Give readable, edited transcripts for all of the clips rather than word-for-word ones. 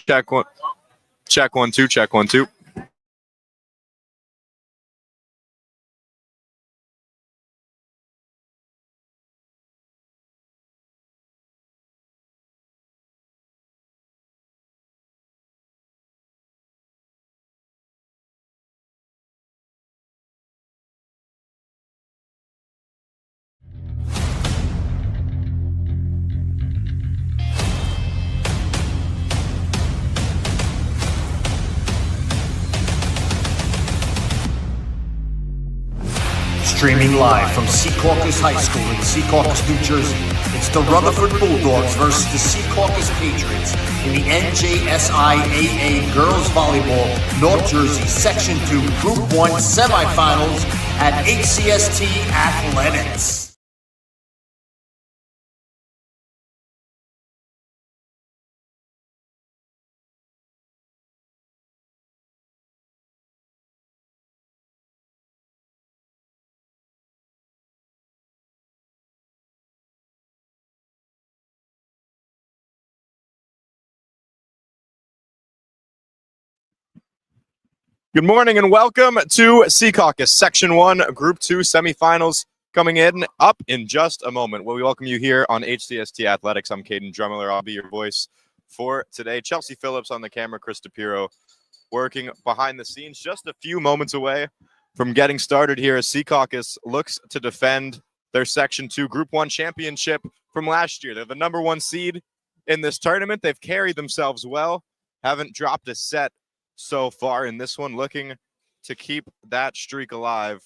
Check one. Check 1 2. Check 1 2. Streaming live from Secaucus High School in Secaucus, New Jersey, it's the Rutherford Bulldogs versus the Secaucus Patriots in the NJSIAA Girls Volleyball North Jersey Section 2 Group 1 semifinals at HCST Athletics. Good morning and welcome to Secaucus Section 1 Group 2 semifinals coming up in just a moment. We welcome you here on HCST Athletics. I'm Caden Drummler. I'll be your voice for today. Chelsea Phillips on the camera, Chris DePiro working behind the scenes. Just a few moments away from getting started here as Secaucus looks to defend their Section 2 Group 1 championship from last year. They're the number 1 seed in this tournament. They've carried themselves well, haven't dropped a set so far in this one, looking to keep that streak alive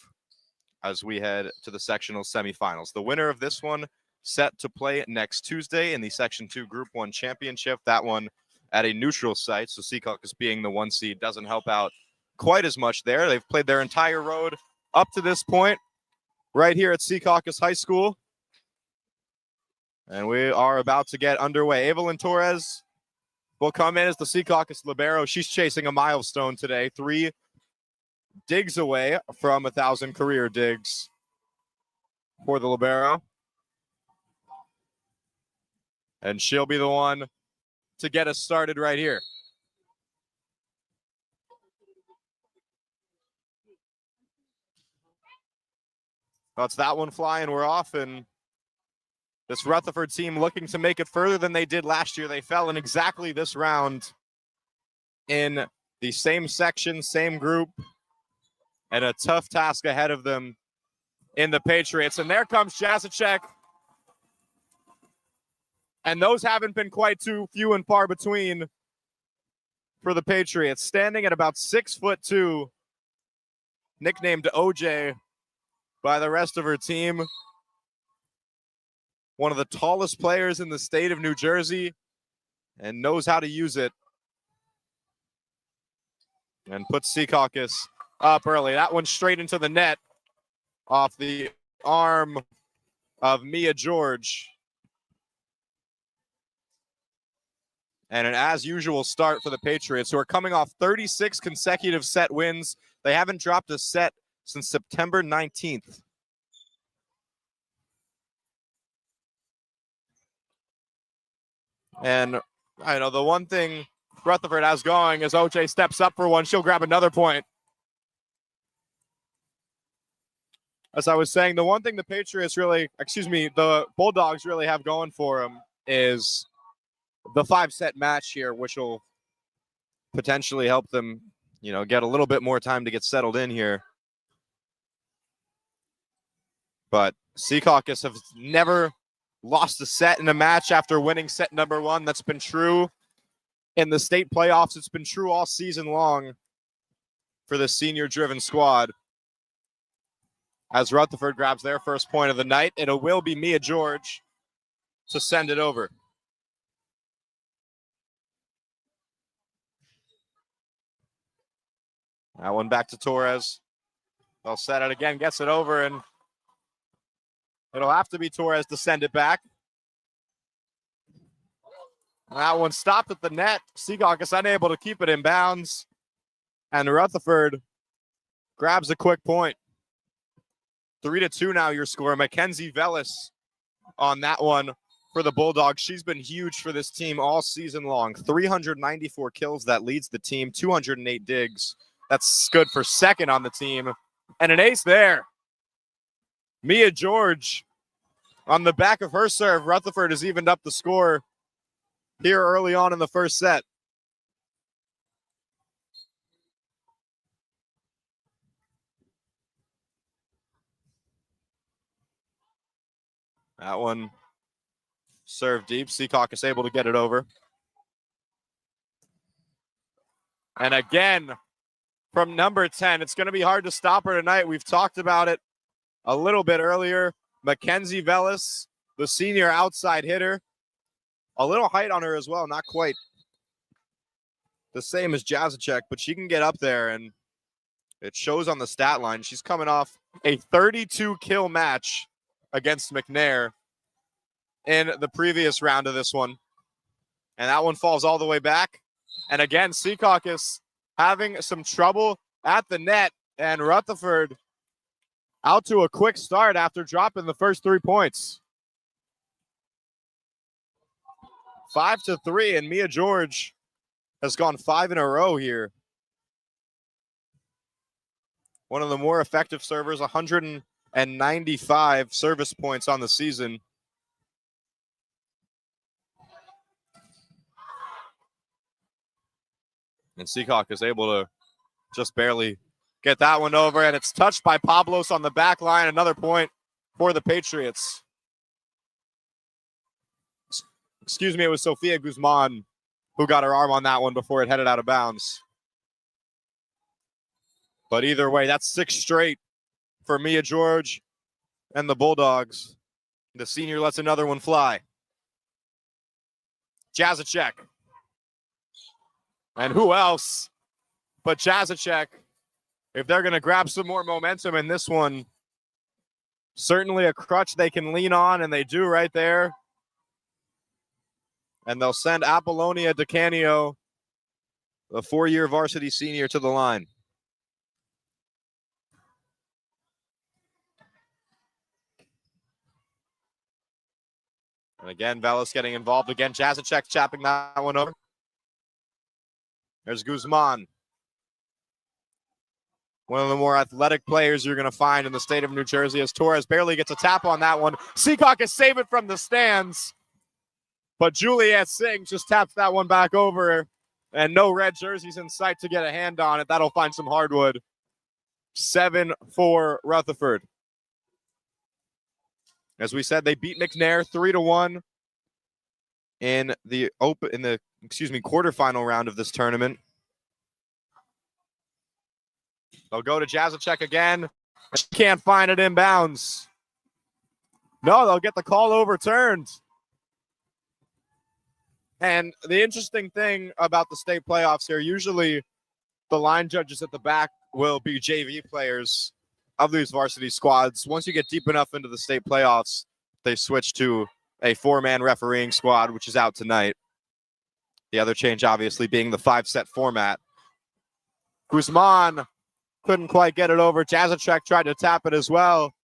as we head to the sectional semifinals. The winner of this one set to play next Tuesday in the Section 2 Group 1 championship. That one at a neutral site, so Secaucus being the 1 seed doesn't help out quite as much there. They've played their entire road up to this point right here at Secaucus High School. And we are about to get underway. Evelyn Torres will come in as the Secaucus libero. She's chasing a milestone today. 3 digs away from 1,000 career digs for the libero. And she'll be the one to get us started right here. That's that one flying. We're off, and this Rutherford team looking to make it further than they did last year. They fell in exactly this round in the same section, same group, and a tough task ahead of them in the Patriots. And there comes Jasicek. And those haven't been quite too few and far between for the Patriots. Standing at about 6'2", nicknamed OJ by the rest of her team. One of the tallest players in the state of New Jersey and knows how to use it. And puts Secaucus up early. That one straight into the net off the arm of Mia George. And an as usual start for the Patriots, who are coming off 36 consecutive set wins. They haven't dropped a set since September 19th. And I know the one thing Rutherford has going is OJ steps up for one. She'll grab another point. As I was saying, the one thing the the Bulldogs really have going for them is the 5-set match here, which will potentially help them, get a little bit more time to get settled in here. But Secaucus have never lost a set in a match after winning set number 1. That's been true in the state playoffs. It's been true all season long for the senior-driven squad. As Rutherford grabs their first point of the night, it will be Mia George to send it over. That one back to Torres. They'll set it again, gets it over, and it'll have to be Torres to send it back. That one stopped at the net. Secaucus unable to keep it in bounds. And Rutherford grabs a quick point. 3-2 now your score. Mackenzie Vellis on that one for the Bulldogs. She's been huge for this team all season long. 394 kills. That leads the team. 208 digs. That's good for second on the team. And an ace there. Mia George on the back of her serve. Rutherford has evened up the score here early on in the first set. That one served deep. Secaucus able to get it over. And again, from number 10, it's going to be hard to stop her tonight. We've talked about it a little bit earlier. Mackenzie Vellis, the senior outside hitter. A little height on her as well, not quite the same as Jazacek, but she can get up there, and it shows on the stat line. She's coming off a 32-kill match against McNair in the previous round of this one. And that one falls all the way back. And again, Secaucus having some trouble at the net, and Rutherford out to a quick start after dropping the first 3 points. 5-3, and Mia George has gone 5 in a row here. One of the more effective servers, 195 service points on the season. And Secaucus is able to just barely get that one over, and it's touched by Pablos on the back line. Another point for the Patriots. Excuse me, it was Sofia Guzman who got her arm on that one before it headed out of bounds. But either way, that's 6 straight for Mia George and the Bulldogs. The senior lets another one fly. Jazacek. And who else but Jazacek? If they're going to grab some more momentum in this one, certainly a crutch they can lean on, and they do right there. And they'll send Apollonia DeCanio, the 4-year varsity senior, to the line. And again, Velas getting involved again. Jazacek chopping that one over. There's Guzman. One of the more athletic players you're going to find in the state of New Jersey, as Torres barely gets a tap on that one. Secaucus save it from the stands. But Juliet Singh just taps that one back over, and no red jerseys in sight to get a hand on it. That'll find some hardwood. 7-4 Rutherford. As we said, they beat McNair 3-1 in the quarterfinal round of this tournament. They'll go to Jazacek again. She can't find it inbounds. No, they'll get the call overturned. And the interesting thing about the state playoffs here, usually the line judges at the back will be JV players of these varsity squads. Once you get deep enough into the state playoffs, they switch to a 4-man refereeing squad, which is out tonight. The other change, obviously, being the 5-set format. Guzman couldn't quite get it over. Jazacek tried to tap it as well.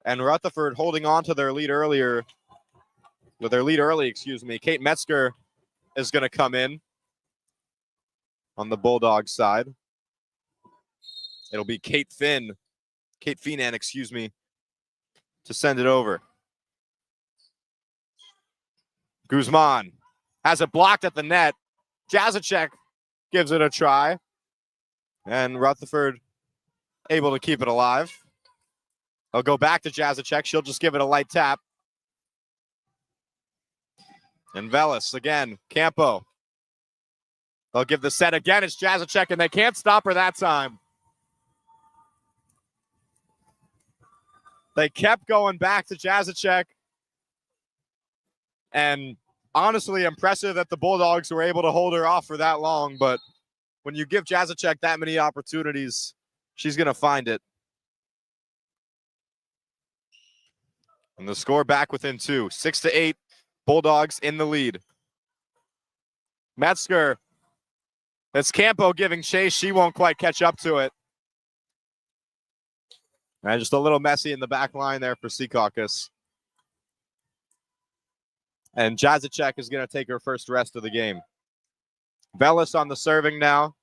And Rutherford holding on to their lead early. Kate Metzger is going to come in on the Bulldogs side. It'll be Kate Feenan, to send it over. Guzman has it blocked at the net. Jazacek gives it a try. And Rutherford able to keep it alive. I'll go back to Jazacek. She'll just give it a light tap. And Velas again, Campo. They'll give the set again. It's Jazacek, and they can't stop her that time. They kept going back to Jazacek. And honestly, impressive that the Bulldogs were able to hold her off for that long. But when you give Jazacek that many opportunities, she's going to find it. And the score back within 2. 6-8. Bulldogs in the lead. Metzger. It's Campo giving chase. She won't quite catch up to it. And just a little messy in the back line there for Secaucus. And Jazacek is going to take her first rest of the game. Velis on the serving now.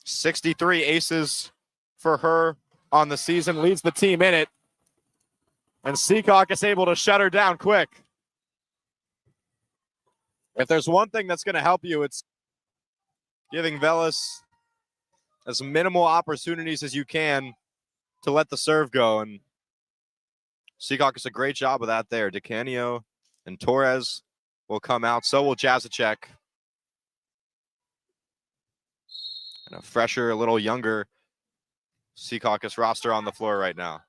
.63 aces for her on the season, leads the team in it. And Secaucus able to shut her down quick. If there's one thing that's going to help you, it's giving Velis as minimal opportunities as you can to let the serve go. And Secaucus a great job of that there. DeCanio and Torres will come out. So will Jazacek. And a fresher, a little younger Secaucus roster on the floor right now.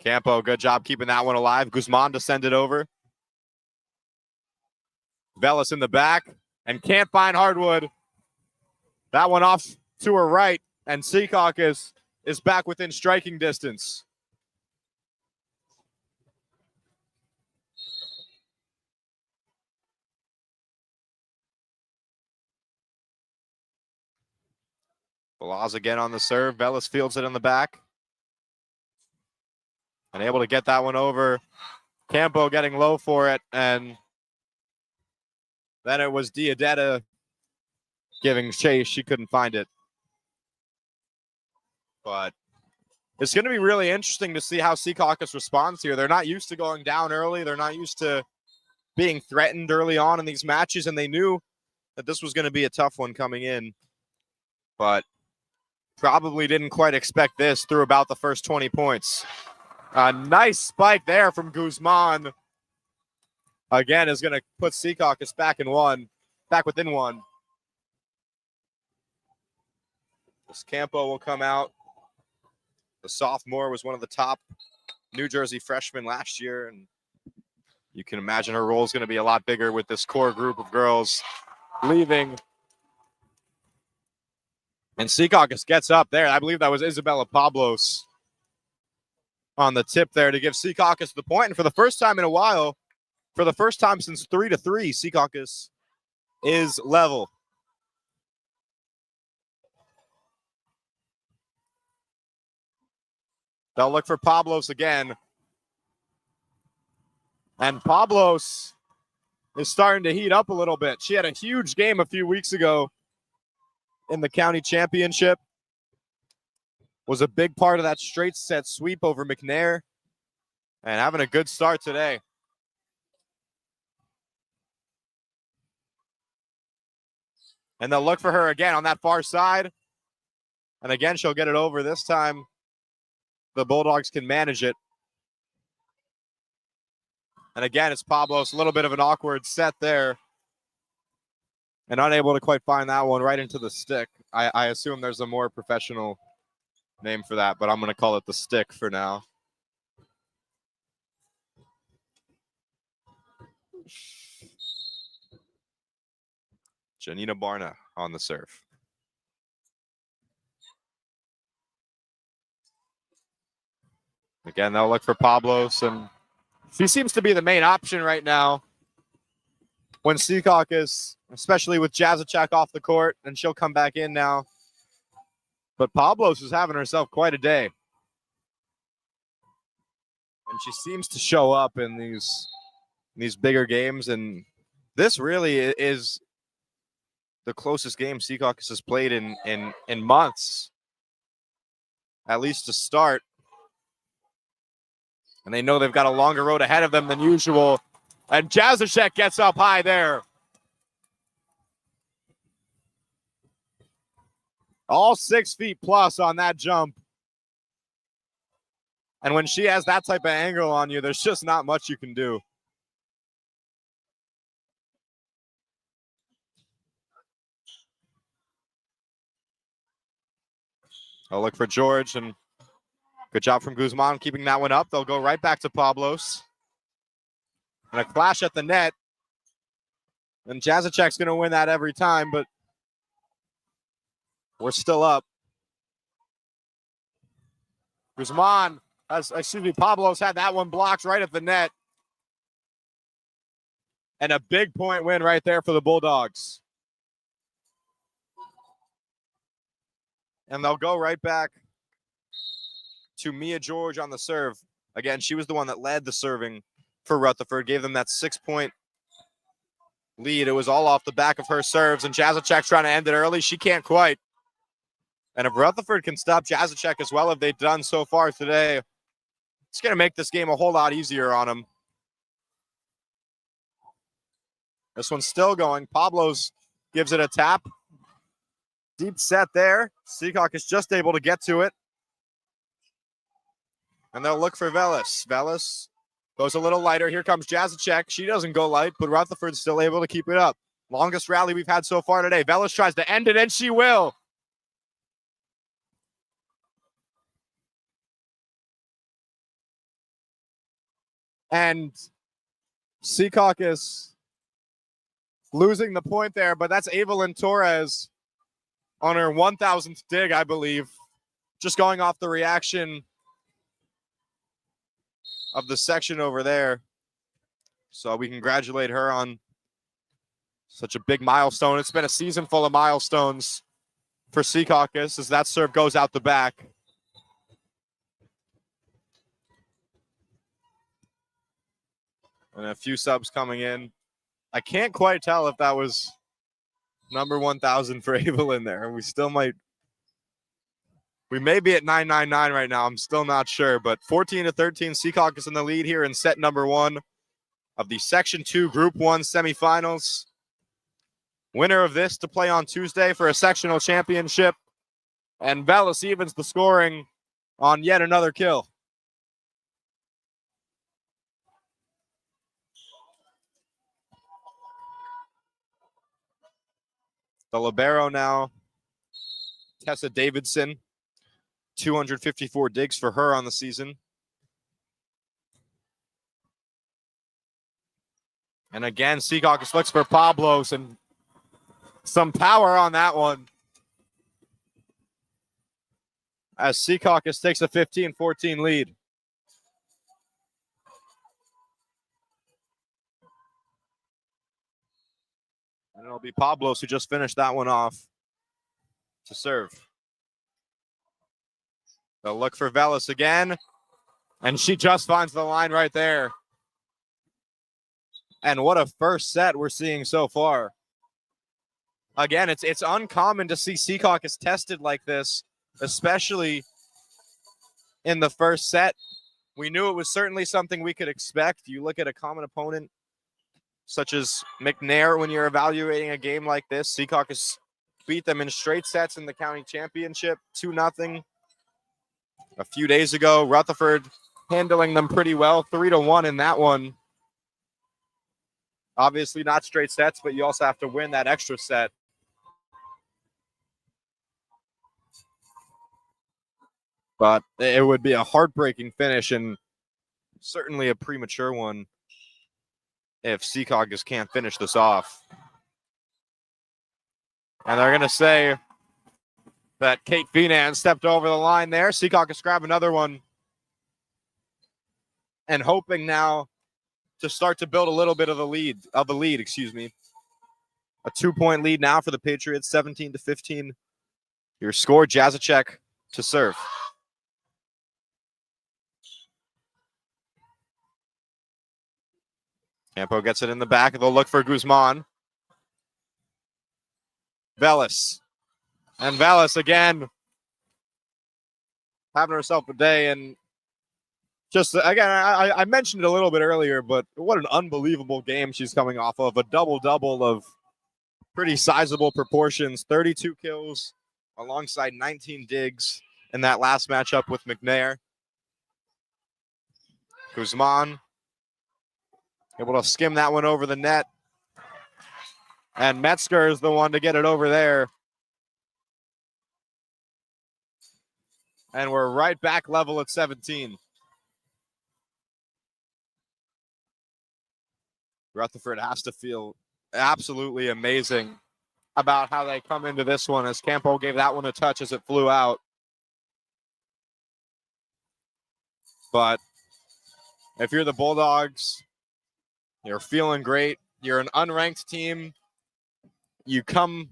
Campo, good job keeping that one alive. Guzman to send it over. Velis in the back and can't find Hardwood. That one off to her right, and Secaucus is back within striking distance. Balaz again on the serve. Velis fields it in the back. And able to get that one over. Campo getting low for it, and then it was Diadetta giving chase. She couldn't find it. But it's going to be really interesting to see how Secaucus responds here. They're not used to going down early. They're not used to being threatened early on in these matches, and they knew that this was going to be a tough one coming in. But probably didn't quite expect this through about the first 20 points. A nice spike there from Guzman. Again, is going to put Secaucus back within one. This Campo will come out. The sophomore was one of the top New Jersey freshmen last year, and you can imagine her role is going to be a lot bigger with this core group of girls leaving. And Secaucus gets up there. I believe that was Isabella Pablos on the tip there to give Secaucus the point. And for the first time in a while, for the first time since 3-3, Secaucus is level. They'll look for Pablos again. And Pablos is starting to heat up a little bit. She had a huge game a few weeks ago in the county championship. Was a big part of that straight set sweep over McNair. And having a good start today. And they'll look for her again on that far side. And again, she'll get it over. This time, the Bulldogs can manage it. And again, it's Pablos. A little bit of an awkward set there. And unable to quite find that one right into the stick. I assume there's a more professional name for that, but I'm going to call it the stick for now. Janina Barna on the serve. Again, they'll look for Pablos, and she seems to be the main option right now when Secaucus, especially with Jazacek off the court, and she'll come back in now. But Pablos is having herself quite a day. And she seems to show up in these bigger games, and this really is the closest game Secaucus has played in months, at least to start. And they know they've got a longer road ahead of them than usual. And Jazacek gets up high there. All 6 feet plus on that jump. And when she has that type of angle on you, there's just not much you can do. I'll look for George, and good job from Guzman keeping that one up. They'll go right back to Pablos. And a clash at the net. And Jazacek's going to win that every time, but we're still up. Pablos had that one blocked right at the net. And a big point win right there for the Bulldogs. And they'll go right back to Mia George on the serve. Again, she was the one that led the serving for Rutherford, gave them that 6-point lead. It was all off the back of her serves, and Jazacek trying to end it early. She can't quite. And if Rutherford can stop Jazacek as well as they've done so far today, it's going to make this game a whole lot easier on them. This one's still going. Pablos gives it a tap. Deep set there. Secaucus is just able to get to it. And they'll look for Velis. Velis goes a little lighter. Here comes Jazacek. She doesn't go light, but Rutherford's still able to keep it up. Longest rally we've had so far today. Velis tries to end it, and she will. And Secaucus losing the point there, but that's Evelyn Torres on her 1,000th dig, I believe. Just going off the reaction of the section over there. So we congratulate her on such a big milestone. It's been a season full of milestones for Secaucus as that serve goes out the back. And a few subs coming in. I can't quite tell if that was number 1,000 for Evelyn there. We still might. We may be at 999 right now. I'm still not sure. But 14-13, Secaucus in the lead here in set number 1 of the Section 2 Group 1 semifinals. Winner of this to play on Tuesday for a sectional championship. And Velis evens the scoring on yet another kill. The libero now, Tessa Davidson, 254 digs for her on the season. And again, Secaucus looks for Pablos and some power on that one. As Secaucus takes a 15-14 lead. And it'll be Pablos who just finished that one off to serve. They'll look for Velis again. And she just finds the line right there. And what a first set we're seeing so far. Again, it's uncommon to see Secaucus tested like this, especially in the first set. We knew it was certainly something we could expect. You look at a common opponent such as McNair when you're evaluating a game like this. Secaucus beat them in straight sets in the county championship, 2-0. A few days ago, Rutherford handling them pretty well, 3-1 in that one. Obviously not straight sets, but you also have to win that extra set. But it would be a heartbreaking finish and certainly a premature one if Secaucus can't finish this off. And they're going to say that Kate Feenan stepped over the line there. Secaucus grab another one. And hoping now to start to build a little bit of the lead, A 2-point lead now for the Patriots, 17-15. Your score, Jazacek to serve. Campo gets it in the back. They'll look for Guzman. Velis. And Velis again having herself a day. And just, again, I mentioned it a little bit earlier, but what an unbelievable game she's coming off of. A double-double of pretty sizable proportions. 32 kills alongside 19 digs in that last matchup with McNair. Guzman able to skim that one over the net. And Metzger is the one to get it over there. And we're right back level at 17. Rutherford has to feel absolutely amazing about how they come into this one, as Campo gave that one a touch as it flew out. But if you're the Bulldogs, you're feeling great. You're an unranked team. You come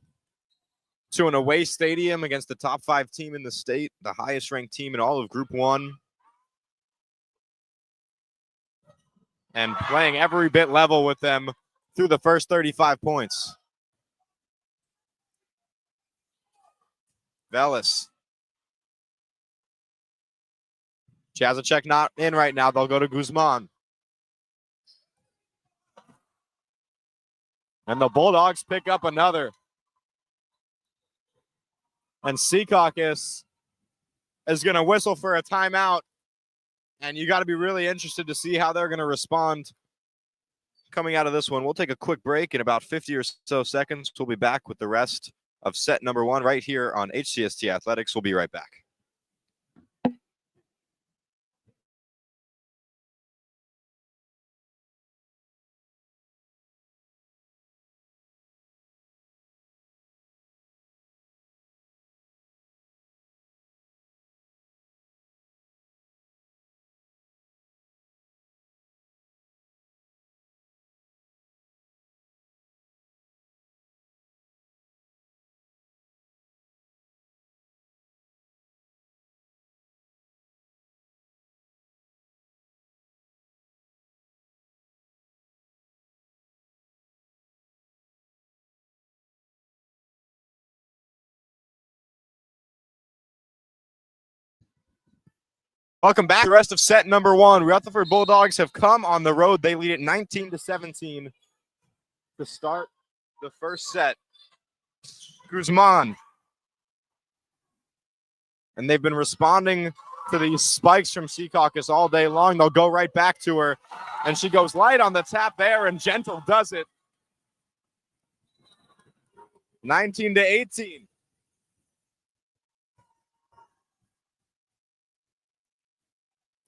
to an away stadium against the top 5 team in the state, the highest ranked team in all of Group 1. And playing every bit level with them through the first 35 points. Velis. Chazachek not in right now. They'll go to Guzman. And the Bulldogs pick up another. And Secaucus is going to whistle for a timeout. And you got to be really interested to see how they're going to respond coming out of this one. We'll take a quick break in about 50 or so seconds. We'll be back with the rest of set number 1 right here on HCST Athletics. We'll be right back. Welcome back. The rest of set number 1. Rutherford Bulldogs have come on the road. They lead it 19-17 to start the first set. Guzman. And they've been responding to these spikes from Secaucus all day long. They'll go right back to her. And she goes light on the tap there, and Gentle does it. 19-18.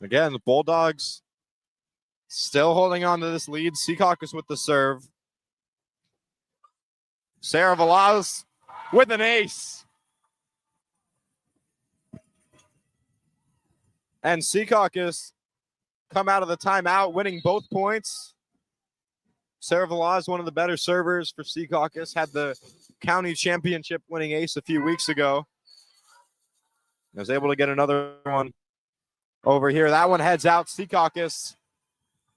Again, the Bulldogs still holding on to this lead. Secaucus with the serve. Sarah Velaz with an ace. And Secaucus come out of the timeout winning both points. Sarah Velaz, one of the better servers for Secaucus, had the county championship winning ace a few weeks ago. Was able to get another one over here. That one heads out. Secaucus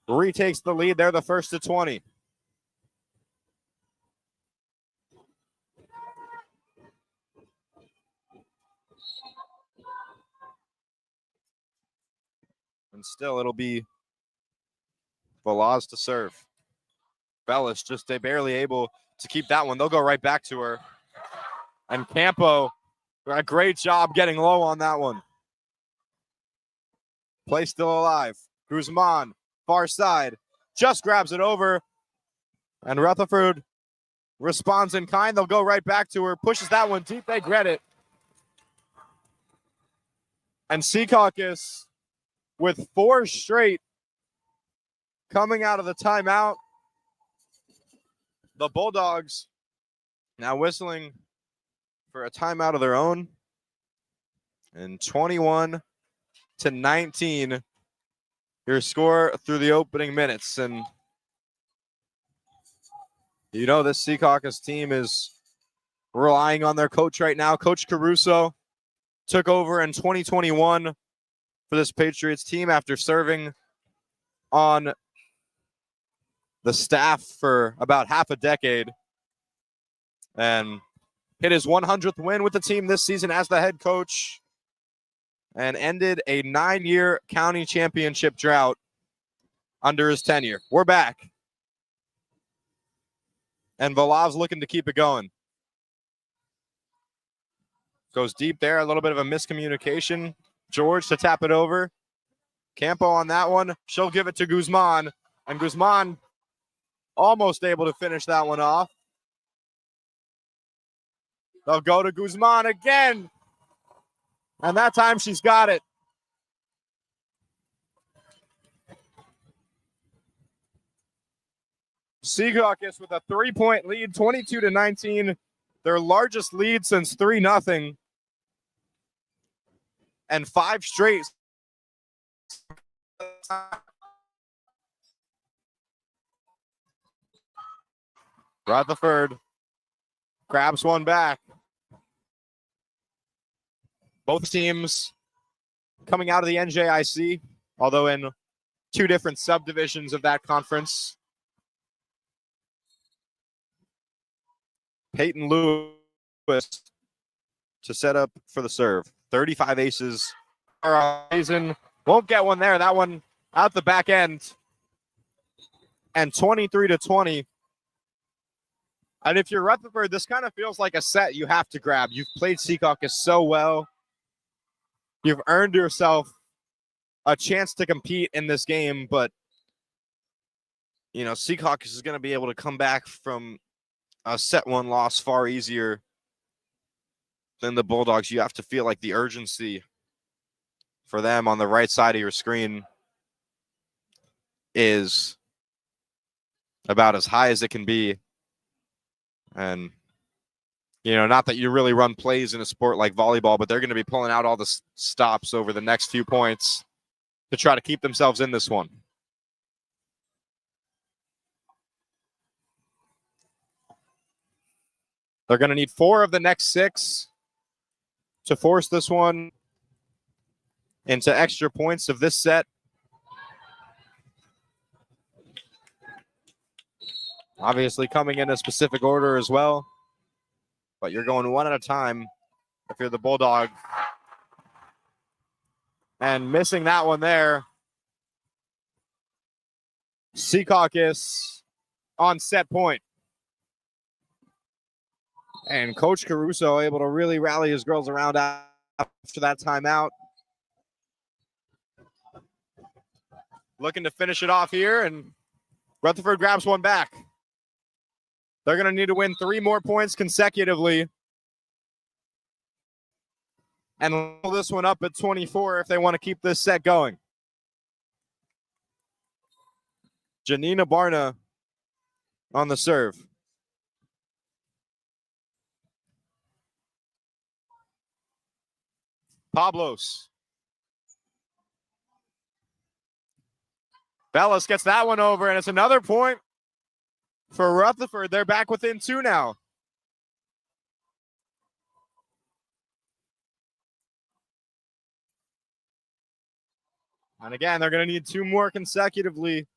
retakes the lead. They're the first to 20. And still it'll be Velaz to serve. Bellis just barely able to keep that one. They'll go right back to her. And Campo, a great job getting low on that one. Play still alive. Guzman, far side, just grabs it over. And Rutherford responds in kind. They'll go right back to her. Pushes that one deep. They get it. And Secaucus with 4 straight coming out of the timeout. The Bulldogs now whistling for a timeout of their own. And 21-19, your score through the opening minutes. And you know this Secaucus team is relying on their coach right now. Coach Caruso took over in 2021 for this Patriots team after serving on the staff for about half a decade, and hit his 100th win with the team this season as the head coach, and ended a 9-year county championship drought under his tenure. We're back. And Velav's looking to keep it going. Goes deep there, a little bit of a miscommunication. George to tap it over. Campo on that one. She'll give it to Guzman, and Guzman almost able to finish that one off. They'll go to Guzman again. And that time she's got it. Secaucus with a 3-point lead, 22-19. Their largest lead since 3-0. And 5 straight. Rutherford grabs one back. Both teams coming out of the NJIC, although in two different subdivisions of that conference. Peyton Lewis to set up for the serve. 35 aces. Won't get one there. That one out the back end. And 23-20. And if you're Rutherford, this kind of feels like a set you have to grab. You've played Secaucus so well. You've earned yourself a chance to compete in this game, but Secaucus is going to be able to come back from a set one loss far easier than the Bulldogs. You have to feel like the urgency for them on the right side of your screen is about as high as it can be. And, not that you really run plays in a sport like volleyball, but they're going to be pulling out all the stops over the next few points to try to keep themselves in this one. They're going to need 4 of the next 6 to force this one into extra points of this set. Obviously coming in a specific order as well, but you're going one at a time if you're the Bulldog. And missing that one there. Secaucus on set point. And Coach Caruso able to really rally his girls around after that timeout. Looking to finish it off here, and Rutherford grabs one back. They're going to need to win 3 more points consecutively and roll this one up at 24 if they want to keep this set going. Janina Barna on the serve. Pablos. Bellis gets that one over, and it's another point for Rutherford. They're back within 2 now. And again, they're going to need 2 more consecutively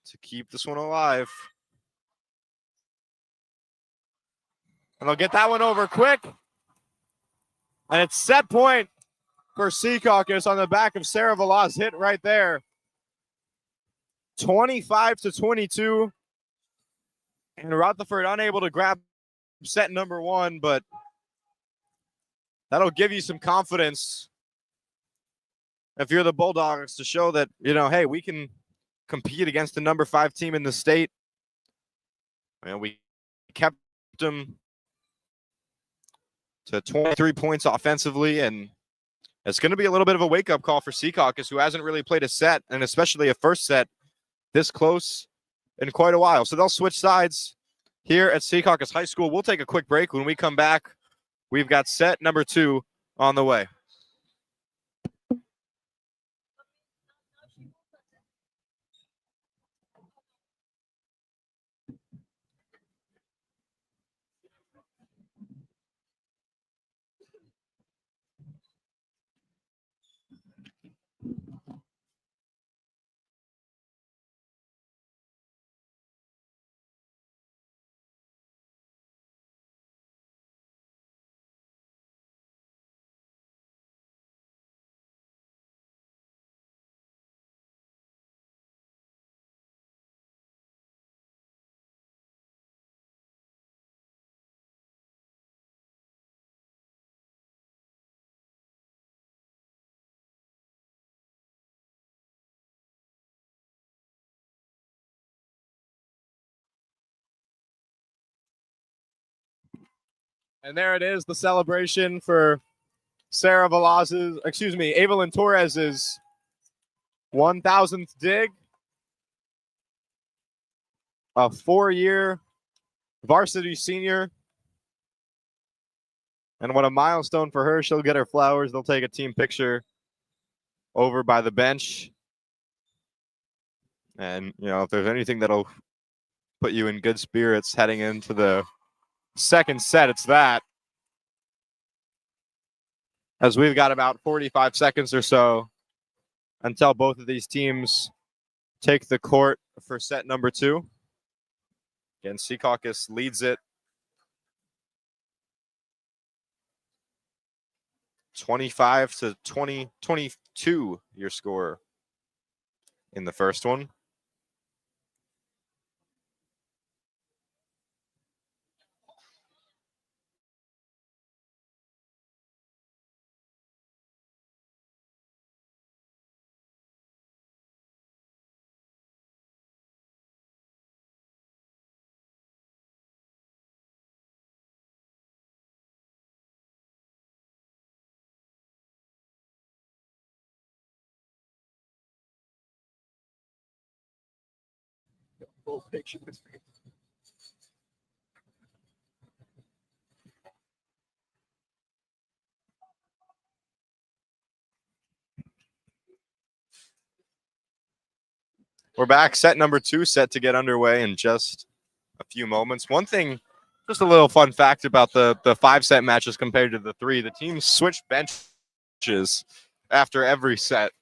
to keep this one alive. And they'll get that one over quick. And it's set point for Secaucus on the back of Sarah Vala's hit right there. 25-22. And Rutherford unable to grab set number 1, but that'll give you some confidence if you're the Bulldogs to show that, hey, we can compete against the number 5 team in the state. We kept them to 23 points offensively, and it's going to be a little bit of a wake-up call for Secaucus, who hasn't really played a set, and especially a first set, this close in quite a while. So they'll switch sides here at Secaucus High School. We'll take a quick break. When we come back, we've got set number 2 on the way. And there it is, the celebration for Evelyn Torres's 1,000th dig. A 4-year varsity senior. And what a milestone for her. She'll get her flowers. They'll take a team picture over by the bench. And, if there's anything that'll put you in good spirits heading into the second set, it's that. as we've got about 45 seconds or so until both of these teams take the court for set number 2. Again, Secaucus leads it 25-22, your score in the first one. Full picture with me. We're back. Set number 2 set to get underway in just a few moments. One thing, just a little fun fact about the 5-set matches compared to the 3. The teams switch benches after every set.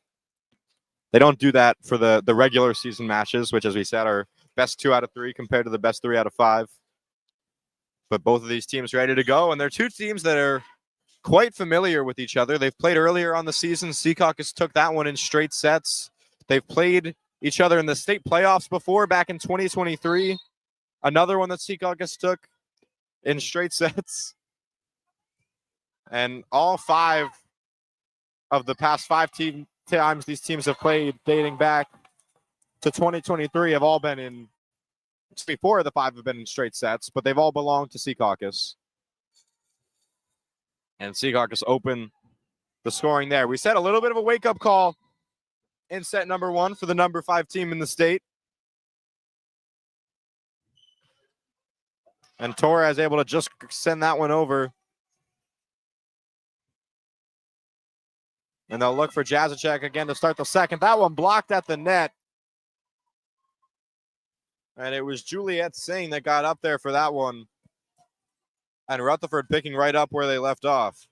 They don't do that for the regular season matches, which, as we said, are best 2 out of 3 compared to the best 3 out of 5. But both of these teams ready to go, and they're two teams that are quite familiar with each other. They've played earlier on the season. Secaucus took that one in straight sets. They've played each other in the state playoffs before, back in 2023. Another one that Secaucus took in straight sets. And all 5 of the past 5 times these teams have played, dating back to 2023, have all been in, 4 of the 5 have been in straight sets, but they've all belonged to Secaucus. And Secaucus open the scoring there. We said a little bit of a wake-up call in set number 1 for the number 5 team in the state. And Torres able to just send that one over. And they'll look for Jazacek again to start the second. That one blocked at the net. And it was Juliet Singh that got up there for that one. And Rutherford picking right up where they left off.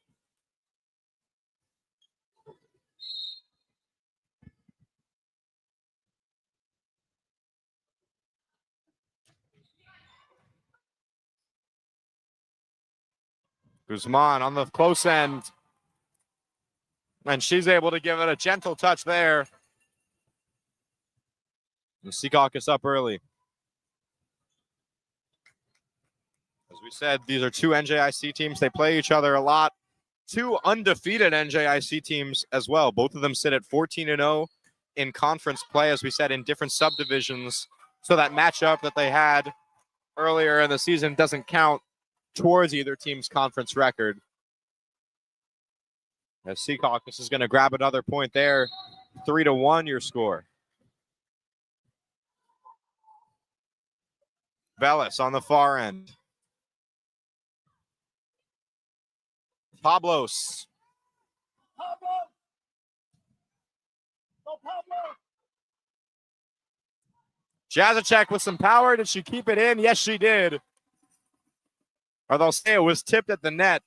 Guzman on the close end. And she's able to give it a gentle touch there. And Secaucus up early. As we said, these are 2 NJIC teams. They play each other a lot. 2 undefeated NJIC teams as well. Both of them sit at 14-0 in conference play, as we said, in different subdivisions. So that matchup that they had earlier in the season doesn't count towards either team's conference record. As Secaucus is going to grab another point there. 3-1 your score. Velas on the far end. Pablos. Jazacek with some power. Did she keep it in? Yes, she did. Or they'll say it was tipped at the net.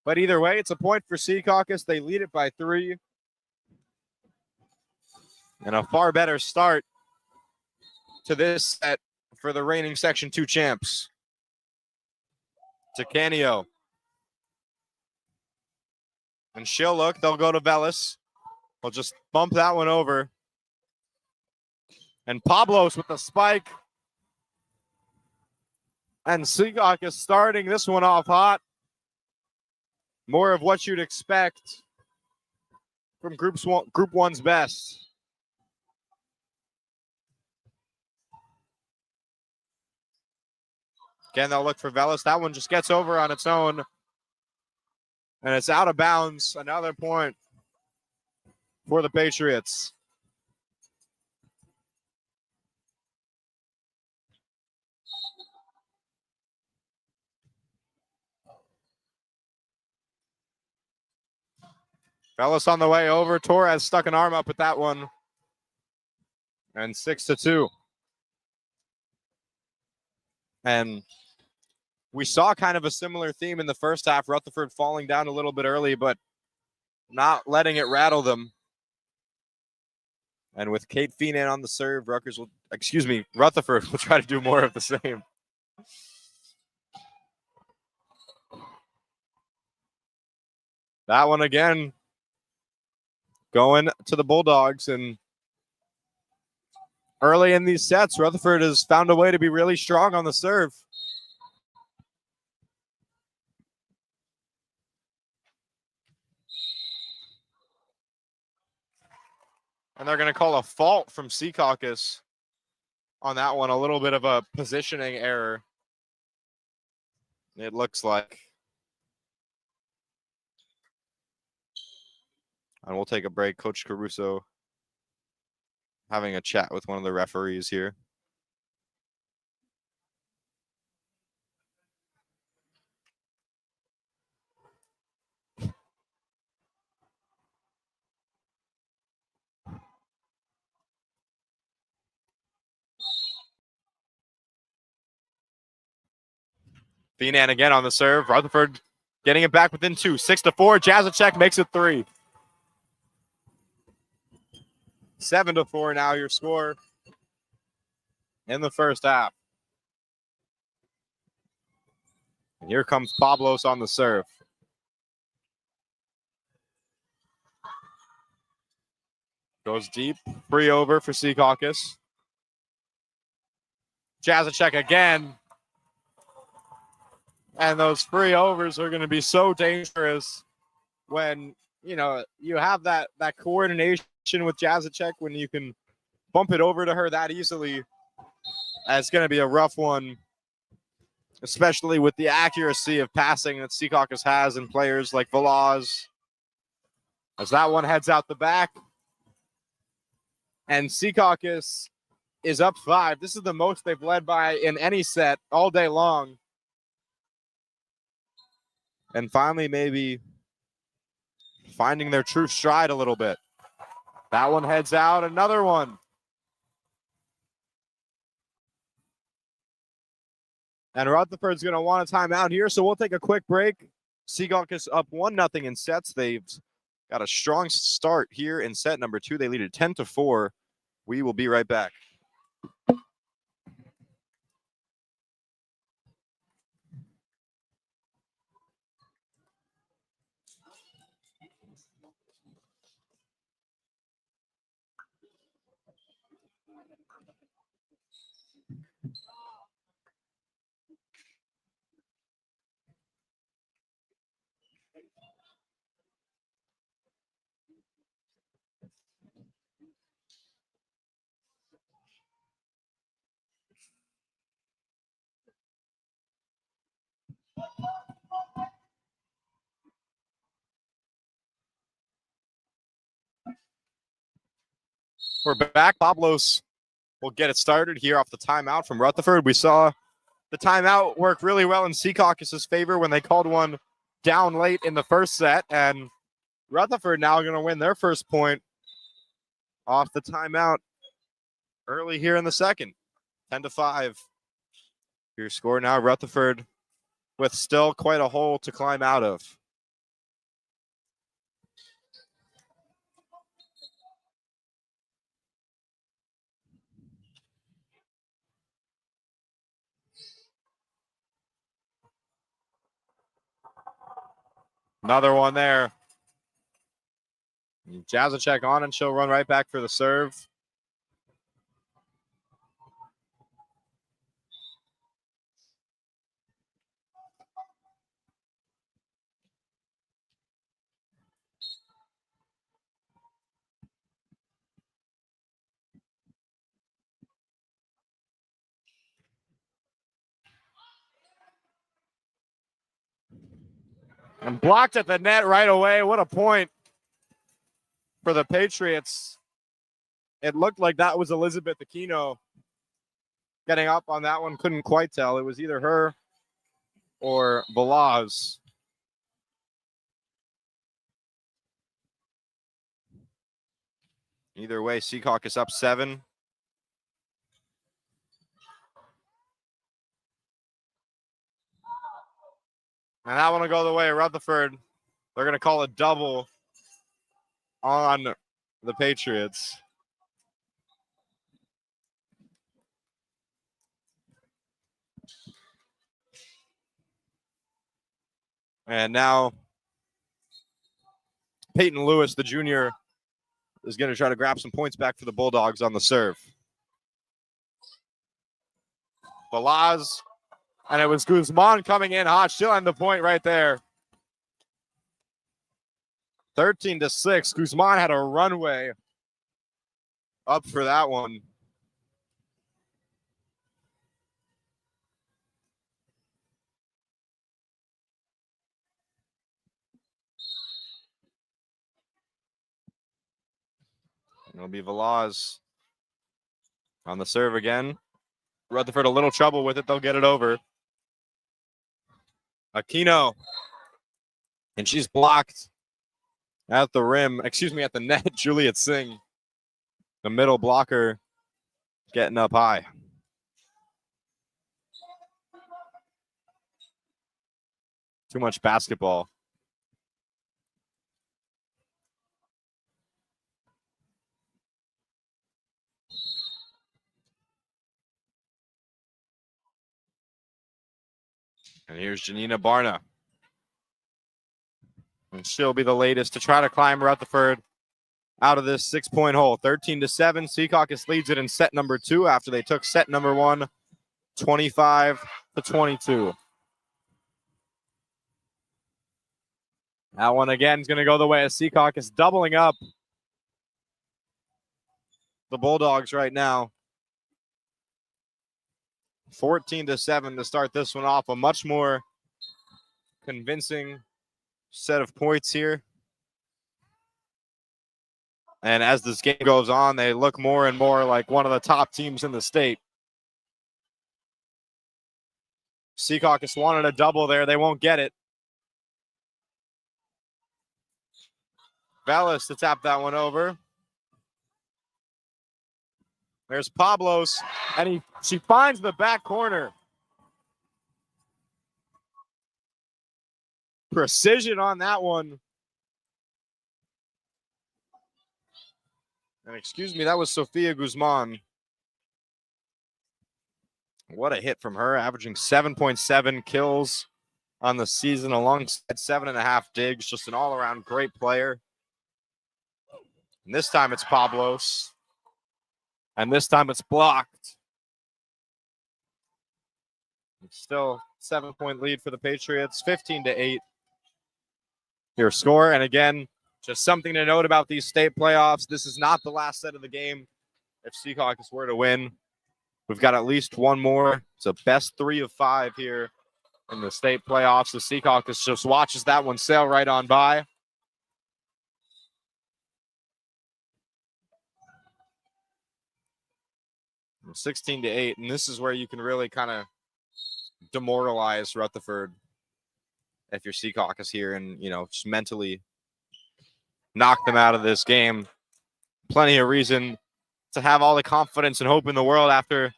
But either way, it's a point for Secaucus. They lead it by 3. And a far better start to this set for the reigning Section 2 champs. To Canio. And she'll look. They'll go to Velas. We'll just bump that one over. And Pablos with the spike. And Secaucus starting this one off hot. More of what you'd expect from Group 1's best. Again, they'll look for Velas. That one just gets over on its own. And it's out of bounds. Another point for the Patriots. Velas on the way over. Torres stuck an arm up with that one. And 6-2. And we saw kind of a similar theme in the first half. Rutherford falling down a little bit early, but not letting it rattle them. And with Kate Feenan on the serve, Rutherford will try to do more of the same. That one again going to the Bulldogs. And early in these sets, Rutherford has found a way to be really strong on the serve. And they're going to call a fault from Secaucus on that one. A little bit of a positioning error, it looks like. And we'll take a break. Coach Caruso having a chat with one of the referees here. Feenan again on the serve. Rutherford getting it back within 2. 6-4. Jazacek makes it 3. 7-4 now your score in the first half. And here comes Pablos on the serve. Goes deep. Free over for Secaucus. Jazacek again. And those free overs are going to be so dangerous when, you know, you have that coordination with Jazacek, when you can bump it over to her that easily. It's going to be a rough one, especially with the accuracy of passing that Secaucus has in players like Velaz. As that one heads out the back. And Secaucus is up 5. This is the most they've led by in any set all day long. And finally, maybe finding their true stride a little bit. That one heads out. Another one. And Rutherford's going to want a timeout here, so we'll take a quick break. Secaucus up 1-0 in sets. They've got a strong start here in set number 2. They lead it 10-4. We will be right back. We're back. Pablos will get it started here off the timeout from Rutherford. We saw the timeout work really well in Secaucus' favor when they called one down late in the first set. And Rutherford now going to win their first point off the timeout early here in the second. 10-5. Your score now, Rutherford with still quite a hole to climb out of. Another one there. Jazacek on, and she'll run right back for the serve. And blocked at the net right away. What a point for the Patriots. It looked like that was Elizabeth Aquino getting up on that one. Couldn't quite tell. It was either her or Velaz. Either way, Secaucus up 7. And that one will go the way of Rutherford. They're going to call a double on the Patriots. And now Peyton Lewis, the junior, is going to try to grab some points back for the Bulldogs on the serve. Balaz, and it was Guzman coming in hot. She'll end the point right there. 13-6. Guzman had a runway up for that one. It'll be Velaz on the serve again. Rutherford a little trouble with it. They'll get it over. Aquino. And she's blocked at the rim. Excuse me, at the net. Juliet Singh, the middle blocker, getting up high. Too much basketball. And here's Janina Barna. And she'll be the latest to try to climb Rutherford out of this 6-point hole. 13-7. Secaucus leads it in set number 2 after they took set number 1, 25-22. That one again is going to go the way of Secaucus, doubling up the Bulldogs right now. 14-7 to start this one off. A much more convincing set of points here. And as this game goes on, they look more and more like one of the top teams in the state. Secaucus wanted a double there. They won't get it. Vallis to tap that one over. There's Pablos, and she finds the back corner. Precision on that one. And excuse me, that was Sofia Guzman. What a hit from her, averaging 7.7 kills on the season alongside 7.5 digs. Just an all-around great player. And this time it's Pablos. And this time it's blocked. It's still 7-point lead for the Patriots, 15-8. Your score. And again, just something to note about these state playoffs. This is not the last set of the game. If Secaucus were to win, we've got at least one more. It's a best 3 of 5 here in the state playoffs. The Secaucus just watches that one sail right on by. From 16-8, and this is where you can really kind of demoralize Rutherford if you're Secaucus here and, just mentally knock them out of this game. Plenty of reason to have all the confidence and hope in the world after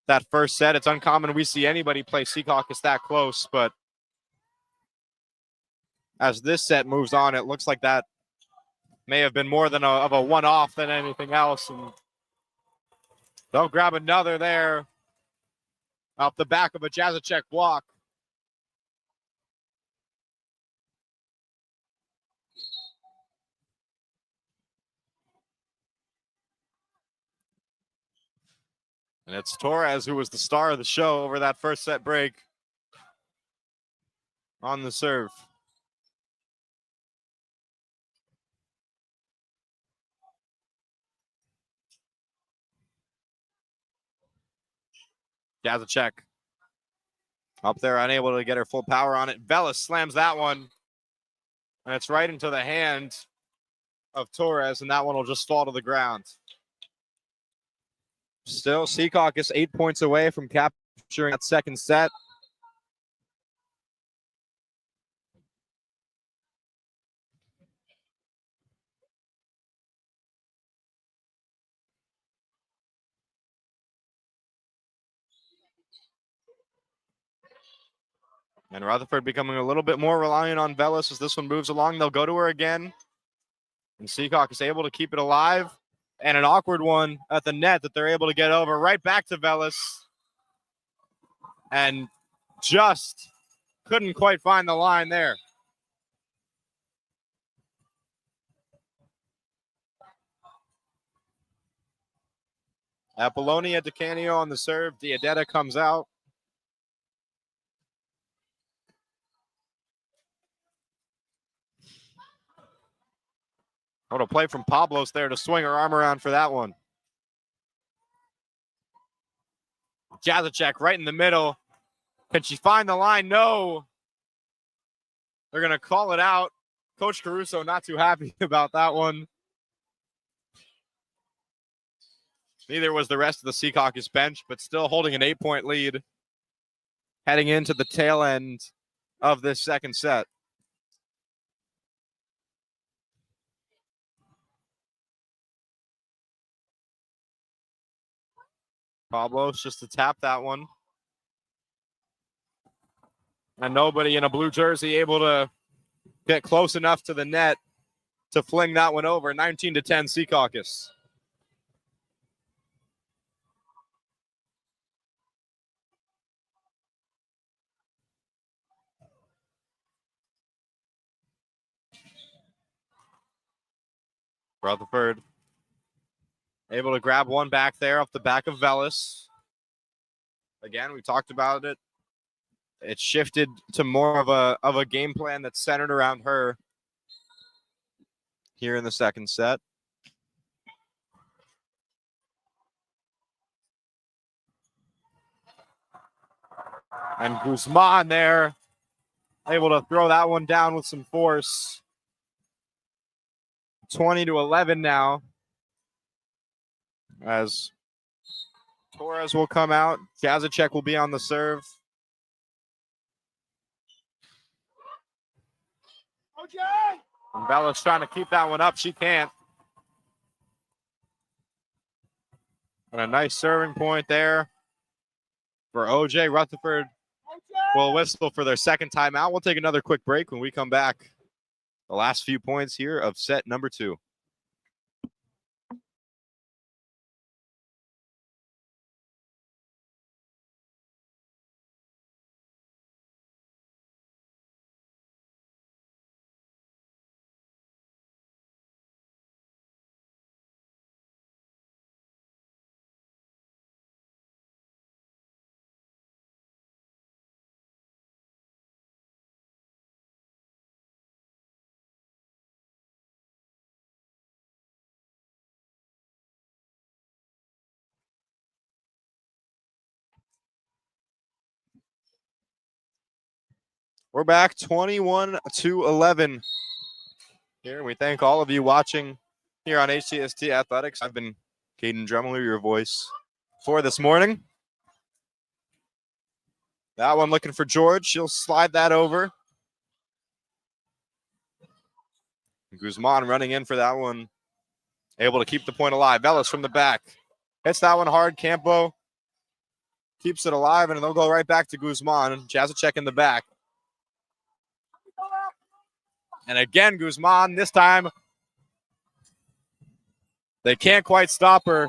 that first set. It's uncommon we see anybody play Secaucus that close, but as this set moves on, it looks like that may have been more than of a one-off than anything else. And they'll grab another there off the back of a Jazacek block. And it's Torres who was the star of the show over that first set break on the serve. Jazacek up there, unable to get her full power on it. Vellis slams that one, and it's right into the hand of Torres, and that one will just fall to the ground. Still, Secaucus 8 points away from capturing that second set. And Rutherford becoming a little bit more reliant on Velas as this one moves along. They'll go to her again. And Secaucus is able to keep it alive. And an awkward one at the net that they're able to get over right back to Velas. And just couldn't quite find the line there. Apollonia DeCanio on the serve. Diadetta comes out. What a play from Pablos there to swing her arm around for that one. Jazacek right in the middle. Can she find the line? No. They're going to call it out. Coach Caruso not too happy about that one. Neither was the rest of the Secaucus bench, but still holding an 8-point lead heading into the tail end of this second set. Pablos just to tap that one. And nobody in a blue jersey able to get close enough to the net to fling that one over. 19-10 Secaucus. Rutherford able to grab one back there off the back of Velas. Again, we talked about it. It shifted to more of a game plan that's centered around her here in the second set. And Guzman there, able to throw that one down with some force. 20-11 now. As Torres will come out. Jazacek will be on the serve. And Bella's trying to keep that one up. She can't. And a nice serving point there for OJ. Rutherford will whistle for their second timeout. We'll take another quick break. When we come back, the last few points here of set number 2. We're back 21-11 here. We thank all of you watching here on HTST Athletics. I've been Caden Drumler, your voice for this morning. That one looking for George. She'll slide that over. Guzman running in for that one. Able to keep the point alive. Velas from the back. Hits that one hard. Campo keeps it alive, and they'll go right back to Guzman. Jazacek in the back. And again, Guzman, this time, they can't quite stop her.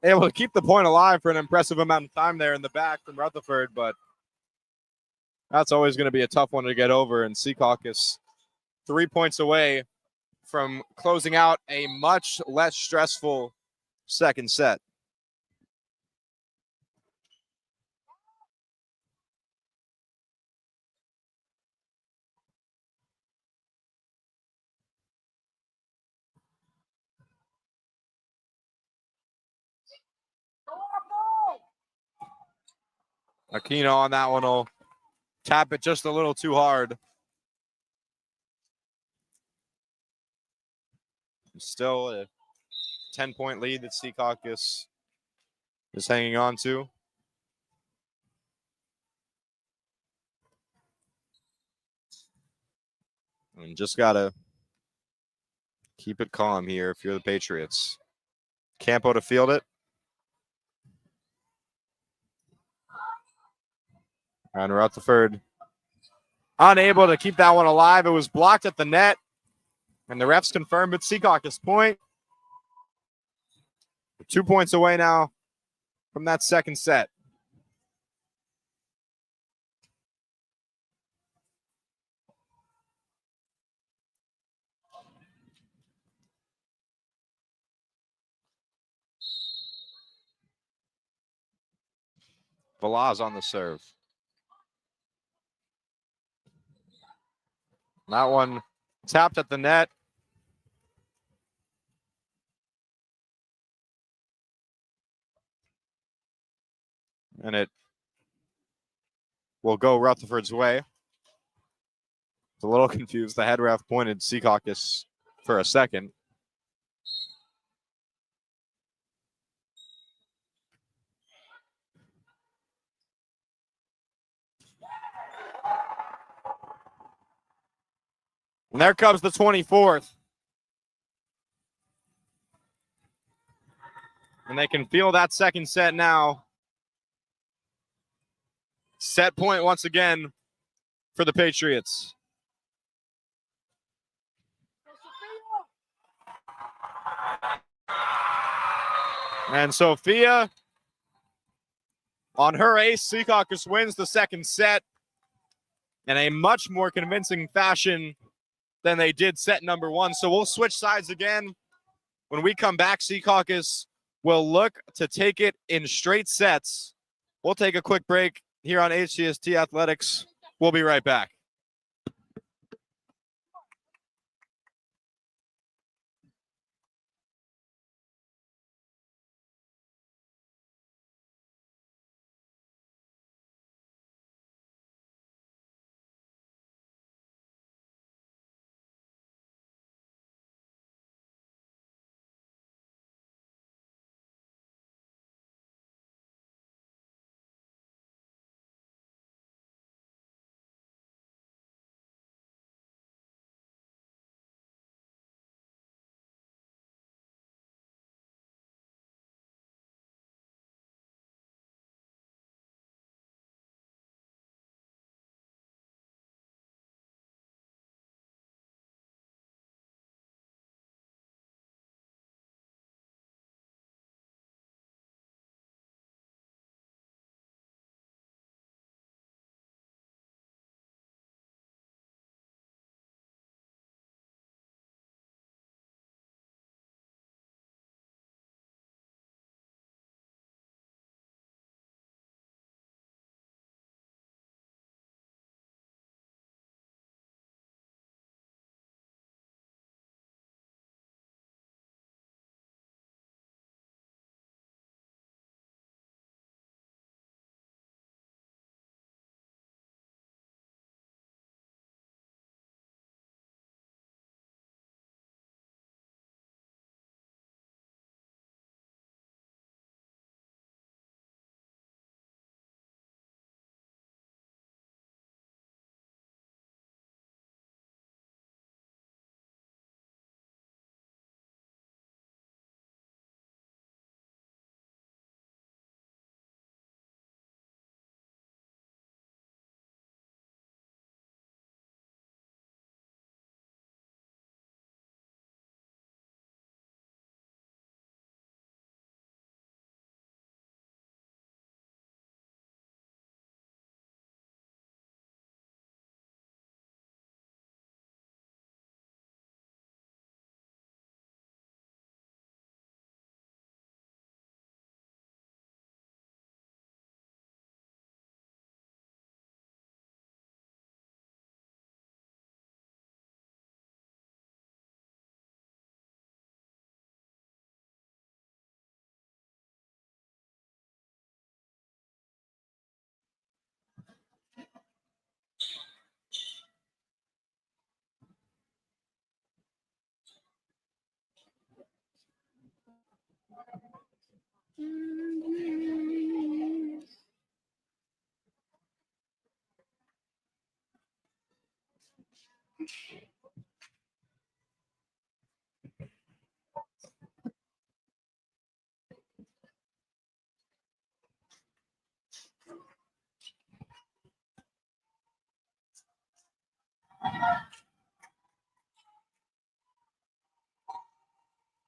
Able to keep the point alive for an impressive amount of time there in the back from Rutherford, but that's always going to be a tough one to get over. And Secaucus 3 points away from closing out a much less stressful second set. Aquino on that one will tap it just a little too hard. Still a 10-point lead that Secaucus is hanging on to. And just got to keep it calm here if you're the Patriots. Campo to field it. And Rutherford unable to keep that one alive. It was blocked at the net. And the refs confirmed it's Secaucus point. 2 points away now from that second set. Velaz on the serve. That one tapped at the net. And it will go Rutherford's way. It's a little confused. The head ref pointed Secaucus for a second. And there comes the 24th. And they can feel that second set now. Set point once again for the Patriots. And Sophia, on her ace, Secaucus wins the second set in a much more convincing fashion than they did set number one. So we'll switch sides again. When we come back, Secaucus will look to take it in straight sets. We'll take a quick break here on HCST Athletics. We'll be right back.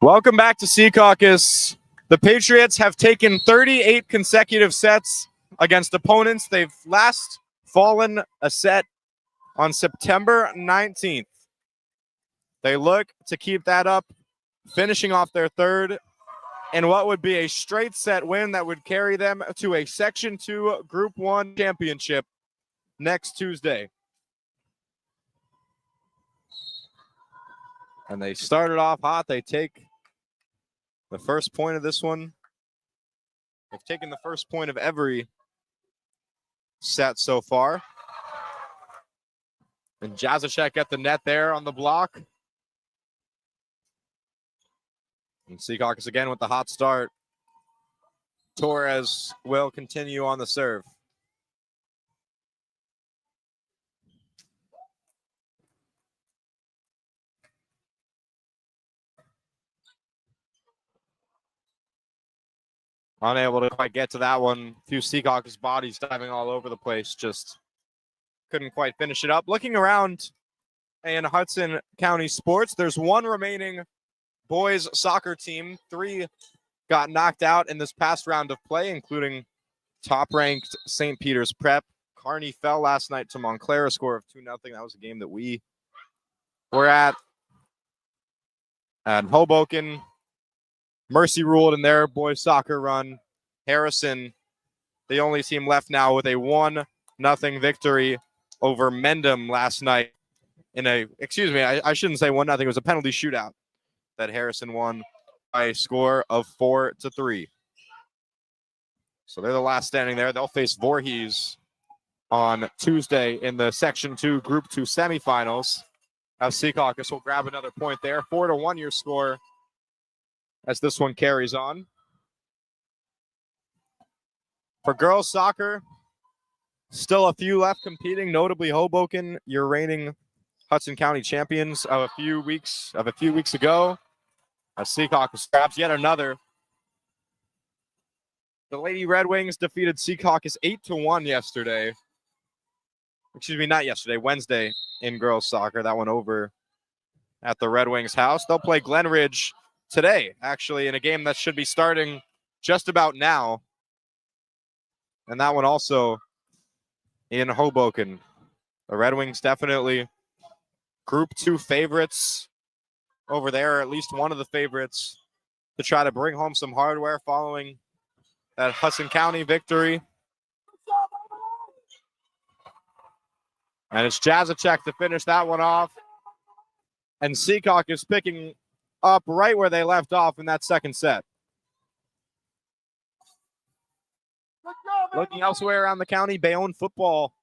Welcome back to Secaucus. The Patriots have taken 38 consecutive sets against opponents. They've last fallen a set on September 19th. They look to keep that up, finishing off their third in what would be a straight set win that would carry them to a Section 2 Group 1 championship next Tuesday. And they started off hot. They take the first point of this one. They've taken the first point of every set so far. And Jazicek at the net there on the block. And Secaucus again with the hot start. Torres will continue on the serve. Unable to quite get to that one. A few Secaucus bodies diving all over the place. Just couldn't quite finish it up. Looking around in Hudson County sports, there's one remaining boys soccer team. 3 got knocked out in this past round of play, including top-ranked St. Peter's Prep. Kearney fell last night to Montclair, a score of 2-0. That was a game that we were at. And Hoboken, Mercy ruled in their boys soccer run. Harrison, the only team left now with a 1-0 victory over Mendham last night in a, I shouldn't say 1-0. It was a penalty shootout that Harrison won by a score of 4-3. So they're the last standing there. They'll face Voorhees on Tuesday in the Section 2 Group 2 semifinals. As Secaucus will grab another point there. 4-1 your score as this one carries on. For girls soccer, still a few left competing, notably Hoboken, your reigning Hudson County champions of a few weeks ago. As Secaucus grabs yet another. The Lady Red Wings defeated Secaucus 8-1 yesterday. Not yesterday, Wednesday in girls soccer. That one over at the Red Wings house. They'll play Glen Ridge today, actually, in a game that should be starting just about now. And that one also in Hoboken. The Red Wings definitely Group 2 favorites over there, or at least one of the favorites, to try to bring home some hardware following that Hudson County victory. And it's Jazicek to finish that one off. And Secaucus picking up right where they left off in that second set. Looking elsewhere around the county, Bayonne football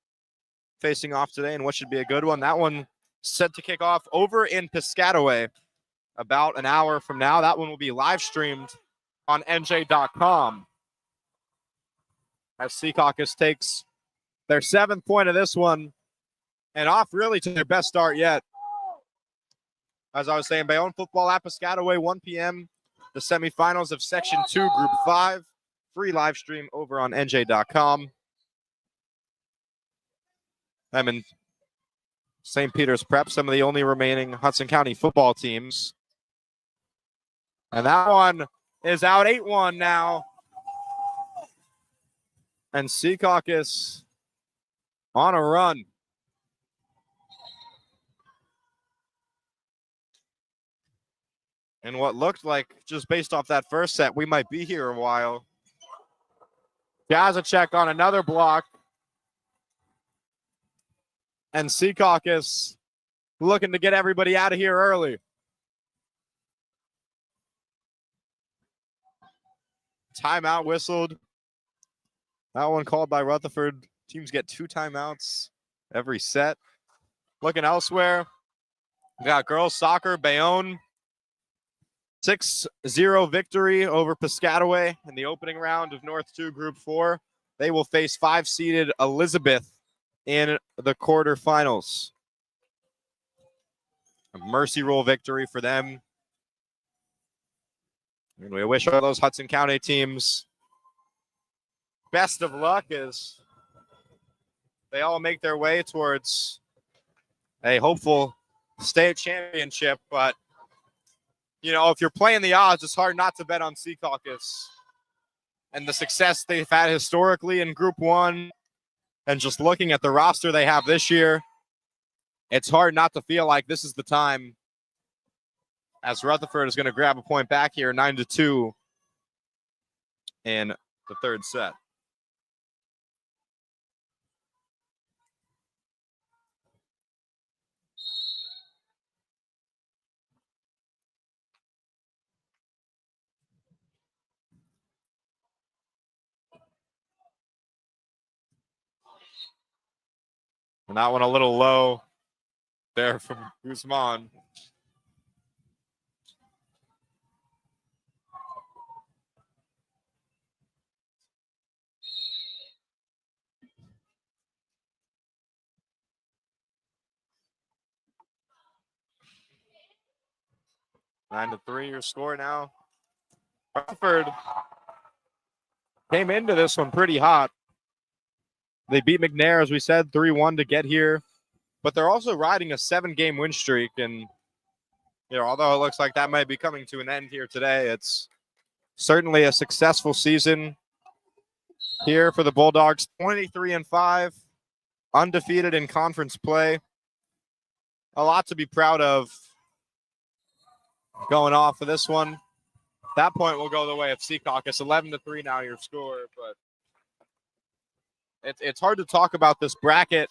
facing off today in what should be a good one. That one set to kick off over in Piscataway about an hour from now. That one will be live streamed on NJ.com. As Secaucus takes their 7th point of this one and off really to their best start yet. As I was saying, Bayonne football at Piscataway, 1 p.m. The semifinals of Section 2, Group 5. Free live stream over on NJ.com. I'm in St. Peter's Prep, some of the only remaining Hudson County football teams. And that one is out 8-1 now. And Secaucus on a run. And what looked like, just based off that first set, we might be here a while. Jazicek on another block. And Secaucus looking to get everybody out of here early. Timeout whistled. That one called by Rutherford. Teams get 2 timeouts every set. Looking elsewhere, we got girls soccer, Bayonne. 6-0 victory over Piscataway in the opening round of North 2 Group 4. They will face 5-seeded Elizabeth in the quarterfinals. A mercy rule victory for them. And we wish all those Hudson County teams best of luck as they all make their way towards a hopeful state championship, but you know, if you're playing the odds, it's hard not to bet on Secaucus and the success they've had historically in Group 1. And just looking at the roster they have this year, it's hard not to feel like this is the time, as Rutherford is going to grab a point back here, 9-2 in the third set. And that one a little low there from Guzman. Nine to 3 your score now. Rutherford came into this one pretty hot. They beat McNair, as we said, 3-1 to get here. But they're also riding a 7-game win streak. And, you know, although it looks like that might be coming to an end here today, it's certainly a successful season here for the Bulldogs. 23-5, undefeated in conference play. A lot to be proud of going off of this one. At that point will go the way of Secaucus. 11-3 now your score, but it's hard to talk about this bracket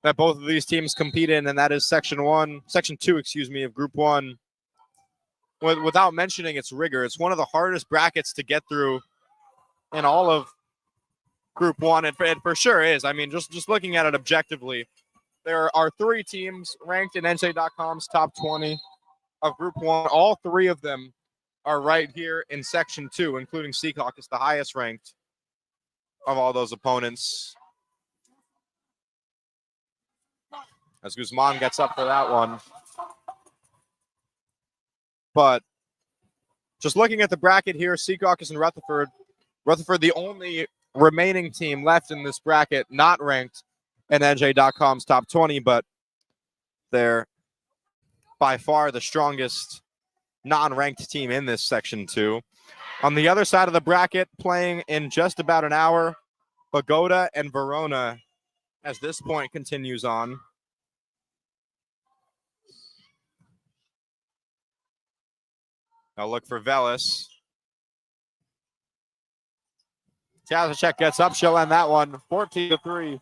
that both of these teams compete in, and that is section 2, of Group 1, without mentioning its rigor. It's one of the hardest brackets to get through in all of Group 1. It for sure is. I mean, just looking at it objectively, there are 3 teams ranked in NJ.com's top 20 of Group 1. All 3 of them are right here in section 2, including Secaucus, the highest ranked of all those opponents. As Guzman gets up for that one. But just looking at the bracket here, Secaucus and Rutherford. Rutherford, the only remaining team left in this bracket, not ranked in NJ.com's top 20, but they're by far the strongest non-ranked team in this section 2. On the other side of the bracket, playing in just about an hour, Bogota and Verona, as this point continues on. Now look for Velis. Tazicek gets up. She'll end that one 14-3.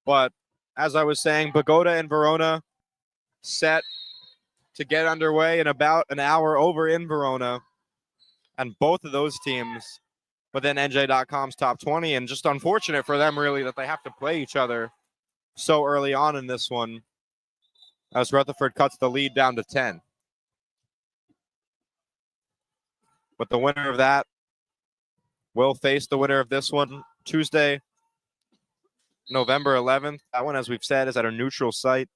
But as I was saying, Bogota and Verona set to get underway in about an hour over in Verona. And both of those teams within NJ.com's top 20. And just unfortunate for them, really, that they have to play each other so early on in this one, as Rutherford cuts the lead down to 10. But the winner of that will face the winner of this one Tuesday, November 11th. That one, as we've said, is at a neutral site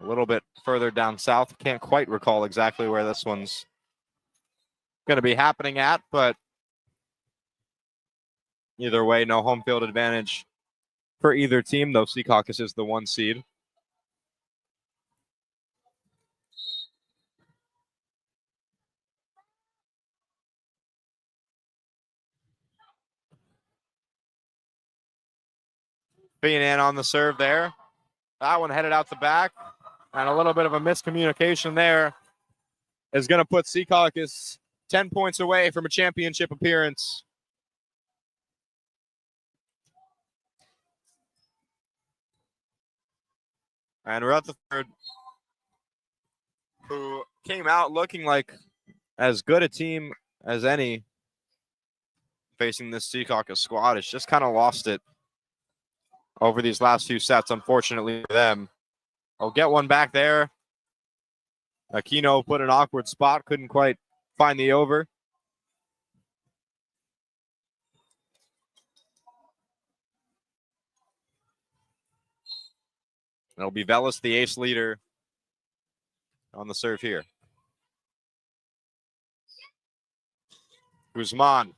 a little bit further down south. Can't quite recall exactly where this one's going to be happening at, but either way, no home field advantage for either team, though Secaucus is the 1 seed. Fianan on the serve there. That one headed out the back. And a little bit of a miscommunication there is going to put Secaucus 10 points away from a championship appearance. And Rutherford, who came out looking like as good a team as any facing this Secaucus squad, has just kind of lost it over these last few sets, unfortunately for them. I'll get one back there. Aquino put an awkward spot, couldn't quite find the over. It'll be Velis, the ace leader, on the serve here. Guzman.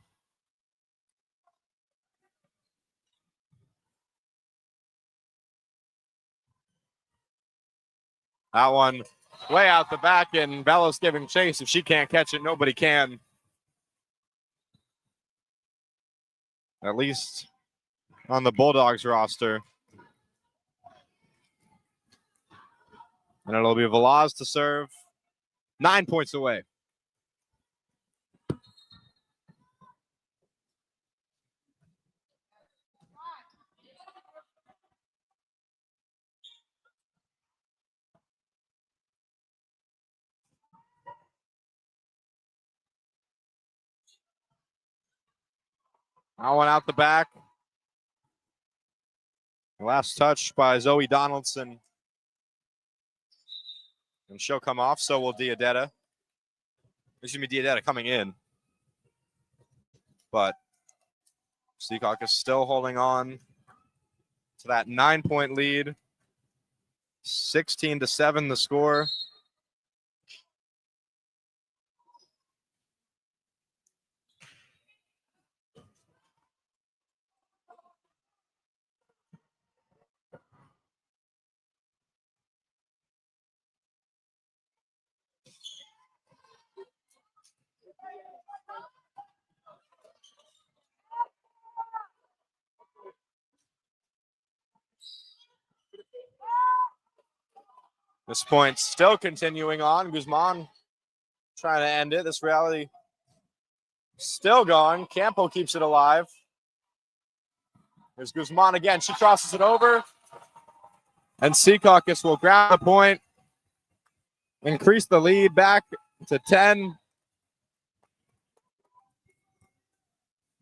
That one way out the back, and Bella's giving chase. If she can't catch it, nobody can. At least on the Bulldogs roster. And it'll be Velaz to serve. 9 points away. That one out the back. Last touch by Zoe Donaldson. And she'll come off, so will Diadetta. Excuse me, Diadetta coming in. But Secaucus still holding on to that 9-point lead. 16-7 the score. This point still continuing on. Guzman trying to end it. This rally still going. Campo keeps it alive. There's Guzman again. She crosses it over. And Secaucus will grab the point. Increase the lead back to 10.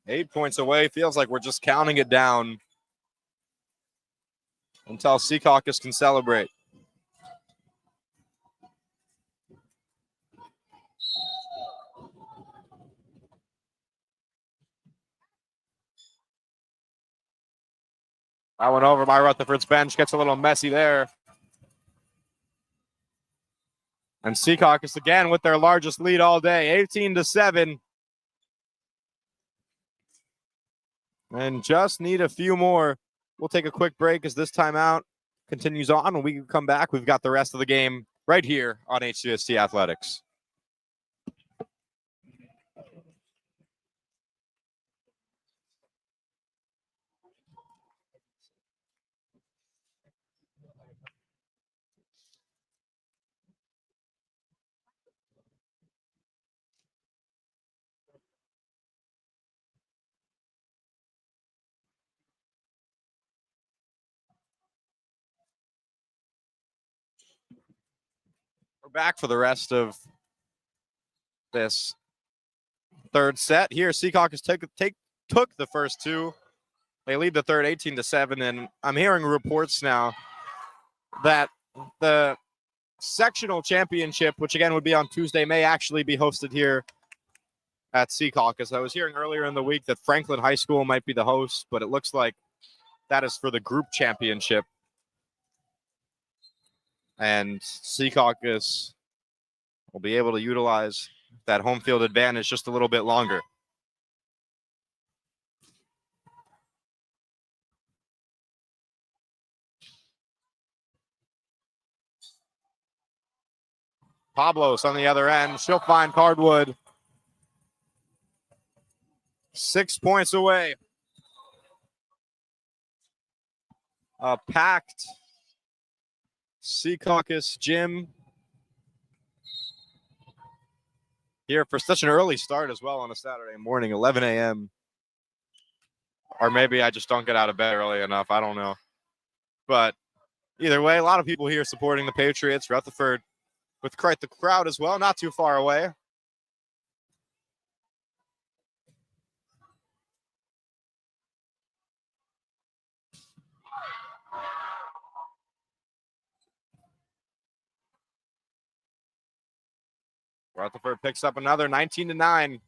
8 points away. Feels like we're just counting it down until Secaucus can celebrate. That one over by Rutherford's bench. Gets a little messy there. And Secaucus again with their largest lead all day, 18-7. And just need a few more. We'll take a quick break as this timeout continues on. When we come back, we've got the rest of the game right here on HCST Athletics. We're back for the rest of this third set. Here, Secaucus took the first two. They lead the third 18-7, and I'm hearing reports now that the sectional championship, which again would be on Tuesday, may actually be hosted here at Secaucus. I was hearing earlier in the week that Franklin High School might be the host, but it looks like that is for the group championship. And Secaucus will be able to utilize that home field advantage just a little bit longer. Pablos on the other end. She'll find Cardwood. 6 points away. A packed Secaucus gym here for such an early start as well on a Saturday morning, 11 a.m. Or maybe I just don't get out of bed early enough. I don't know. But either way, a lot of people here supporting the Patriots. Rutherford with quite the crowd as well, not too far away. Rutherford picks up another 19-9.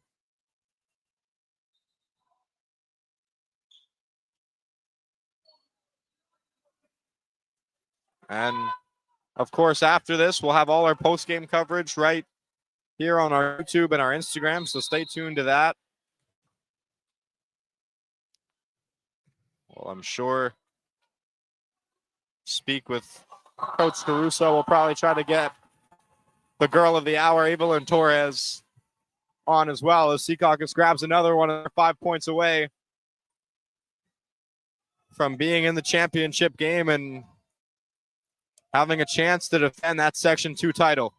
And of course, after this, we'll have all our post-game coverage right here on our YouTube and our Instagram, so stay tuned to that. Well, I'm sure speak with Coach Caruso will probably try to get the girl of the hour, Evelyn Torres, on as well, as Secaucus grabs another one of 5 points away from being in the championship game and having a chance to defend that Section 2 title.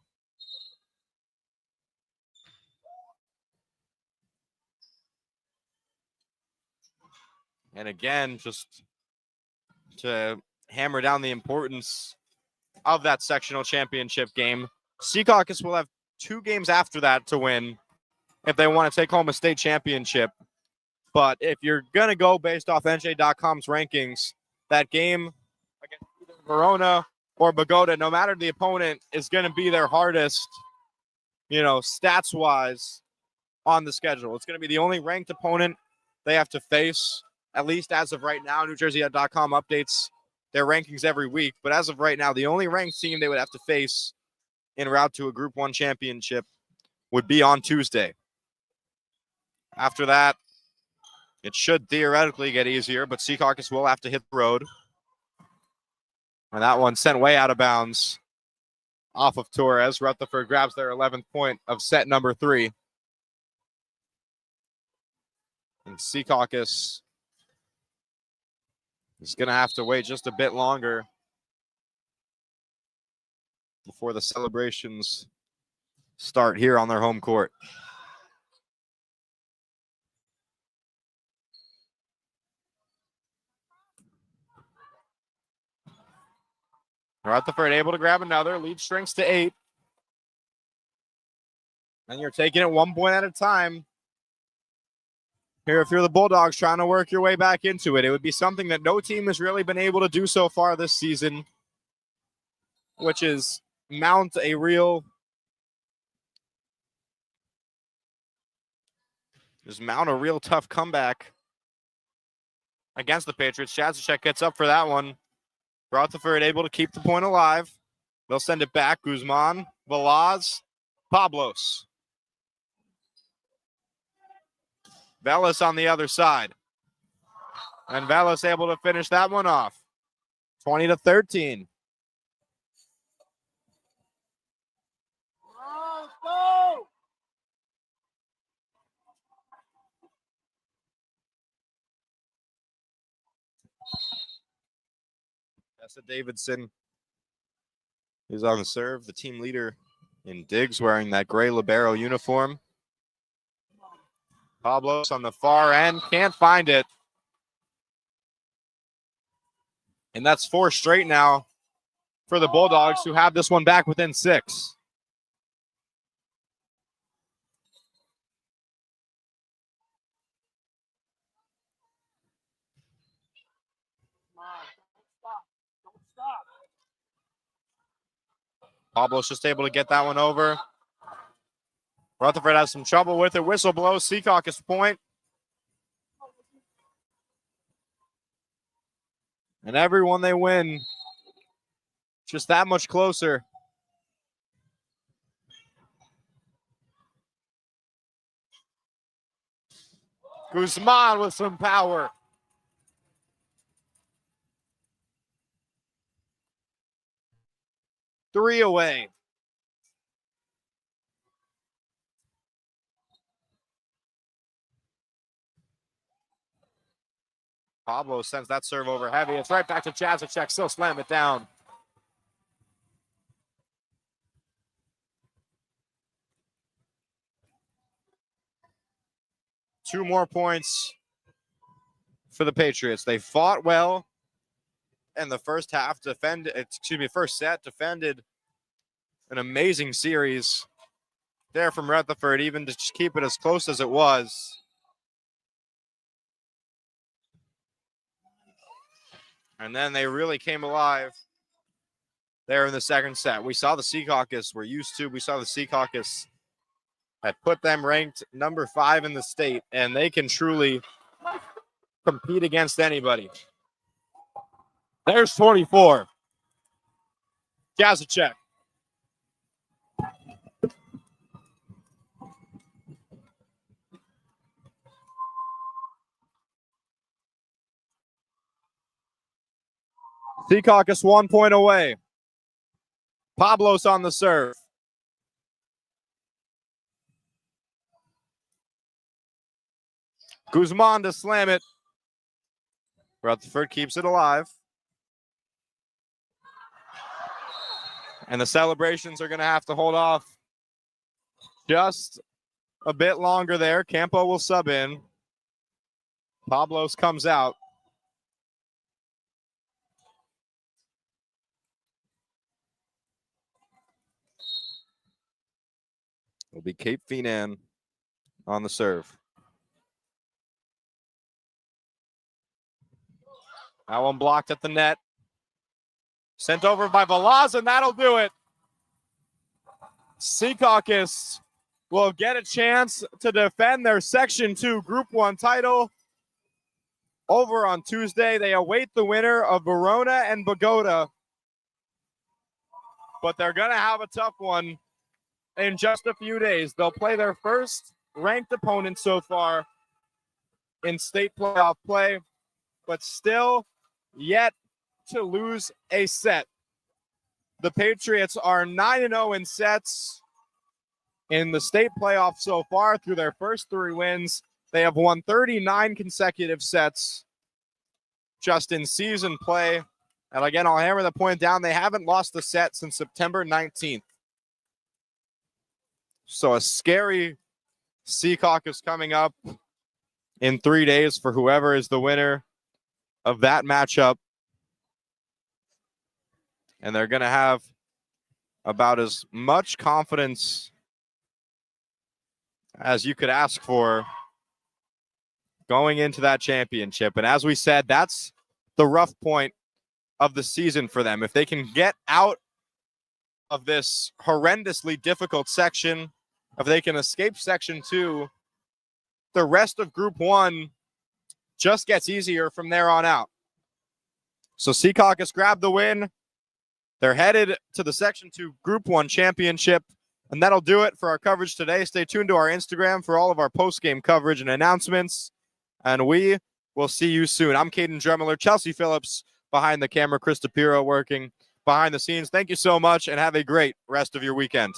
And again, just to hammer down the importance of that sectional championship game, Secaucus will have 2 games after that to win if they want to take home a state championship. But if you're going to go based off NJ.com's rankings, that game against either Verona or Bogota, no matter the opponent, is going to be their hardest, stats-wise on the schedule. It's going to be the only ranked opponent they have to face, at least as of right now. NJSIAA.com updates their rankings every week. But as of right now, the only ranked team they would have to face en route to a Group 1 championship would be on Tuesday. After that, it should theoretically get easier, but Secaucus will have to hit the road. And that one sent way out of bounds off of Torres. Rutherford grabs their 11th point of set number 3. And Secaucus is going to have to wait just a bit longer before the celebrations start here on their home court. Rutherford able to grab another. Lead shrinks to 8. And you're taking it 1 point at a time. Here, if you're the Bulldogs trying to work your way back into it, it would be something that no team has really been able to do so far this season, which is mount a real tough comeback against the Patriots. Jazicek gets up for that one. Rutherford able to keep the point alive. They'll send it back. Guzman, Velaz, Pablos. Velas on the other side. And Velas able to finish that one off. 20-13. Let's go! Tessa Davidson is on the serve. The team leader in digs wearing that gray libero uniform. Pablos on the far end, can't find it. And that's 4 straight now for the Bulldogs, who have this one back within 6. Don't stop. Pablo's just able to get that one over. Rutherford has some trouble with it. Whistle blows. Secaucus point. And everyone they win, just that much closer. Guzman with some power. Three away. Pablo sends that serve over heavy. It's right back to Jazicek. Still slam it down. Two more points for the Patriots. They fought well in the first half. First set, defended an amazing series there from Rutherford, even to just keep it as close as it was. And then they really came alive there in the second set. We saw the Secaucus had put them ranked number 5 in the state, and they can truly compete against anybody. There's 24. Jazicek. Secaucus 1 point away. Pablos on the serve. Guzman to slam it. Rutherford keeps it alive. And the celebrations are going to have to hold off just a bit longer there. Campo will sub in. Pablos comes out. It'll be Cape Finan on the serve. That one blocked at the net. Sent over by Velaz, and that'll do it. Secaucus will get a chance to defend their Section 2 Group 1 title. Over on Tuesday, they await the winner of Verona and Bogota. But they're going to have a tough one in just a few days. They'll play their first ranked opponent so far in state playoff play, but still yet to lose a set. The Patriots are 9-0 in sets in the state playoff so far through their first 3 wins. They have won 39 consecutive sets just in season play. And again, I'll hammer the point down. They haven't lost a set since September 19th. So a scary Secaucus coming up in 3 days for whoever is the winner of that matchup. And they're going to have about as much confidence as you could ask for going into that championship. And as we said, that's the rough point of the season for them. If they can get out of this horrendously difficult section, if they can escape Section 2, the rest of Group 1 just gets easier from there on out. So Secaucus grabbed the win. They're headed to the Section 2 Group 1 championship, and that'll do it for our coverage today. Stay tuned to our Instagram for all of our post-game coverage and announcements, and we will see you soon. I'm Caden Dremler, Chelsea Phillips behind the camera, Chris DePiro working behind the scenes. Thank you so much, and have a great rest of your weekend.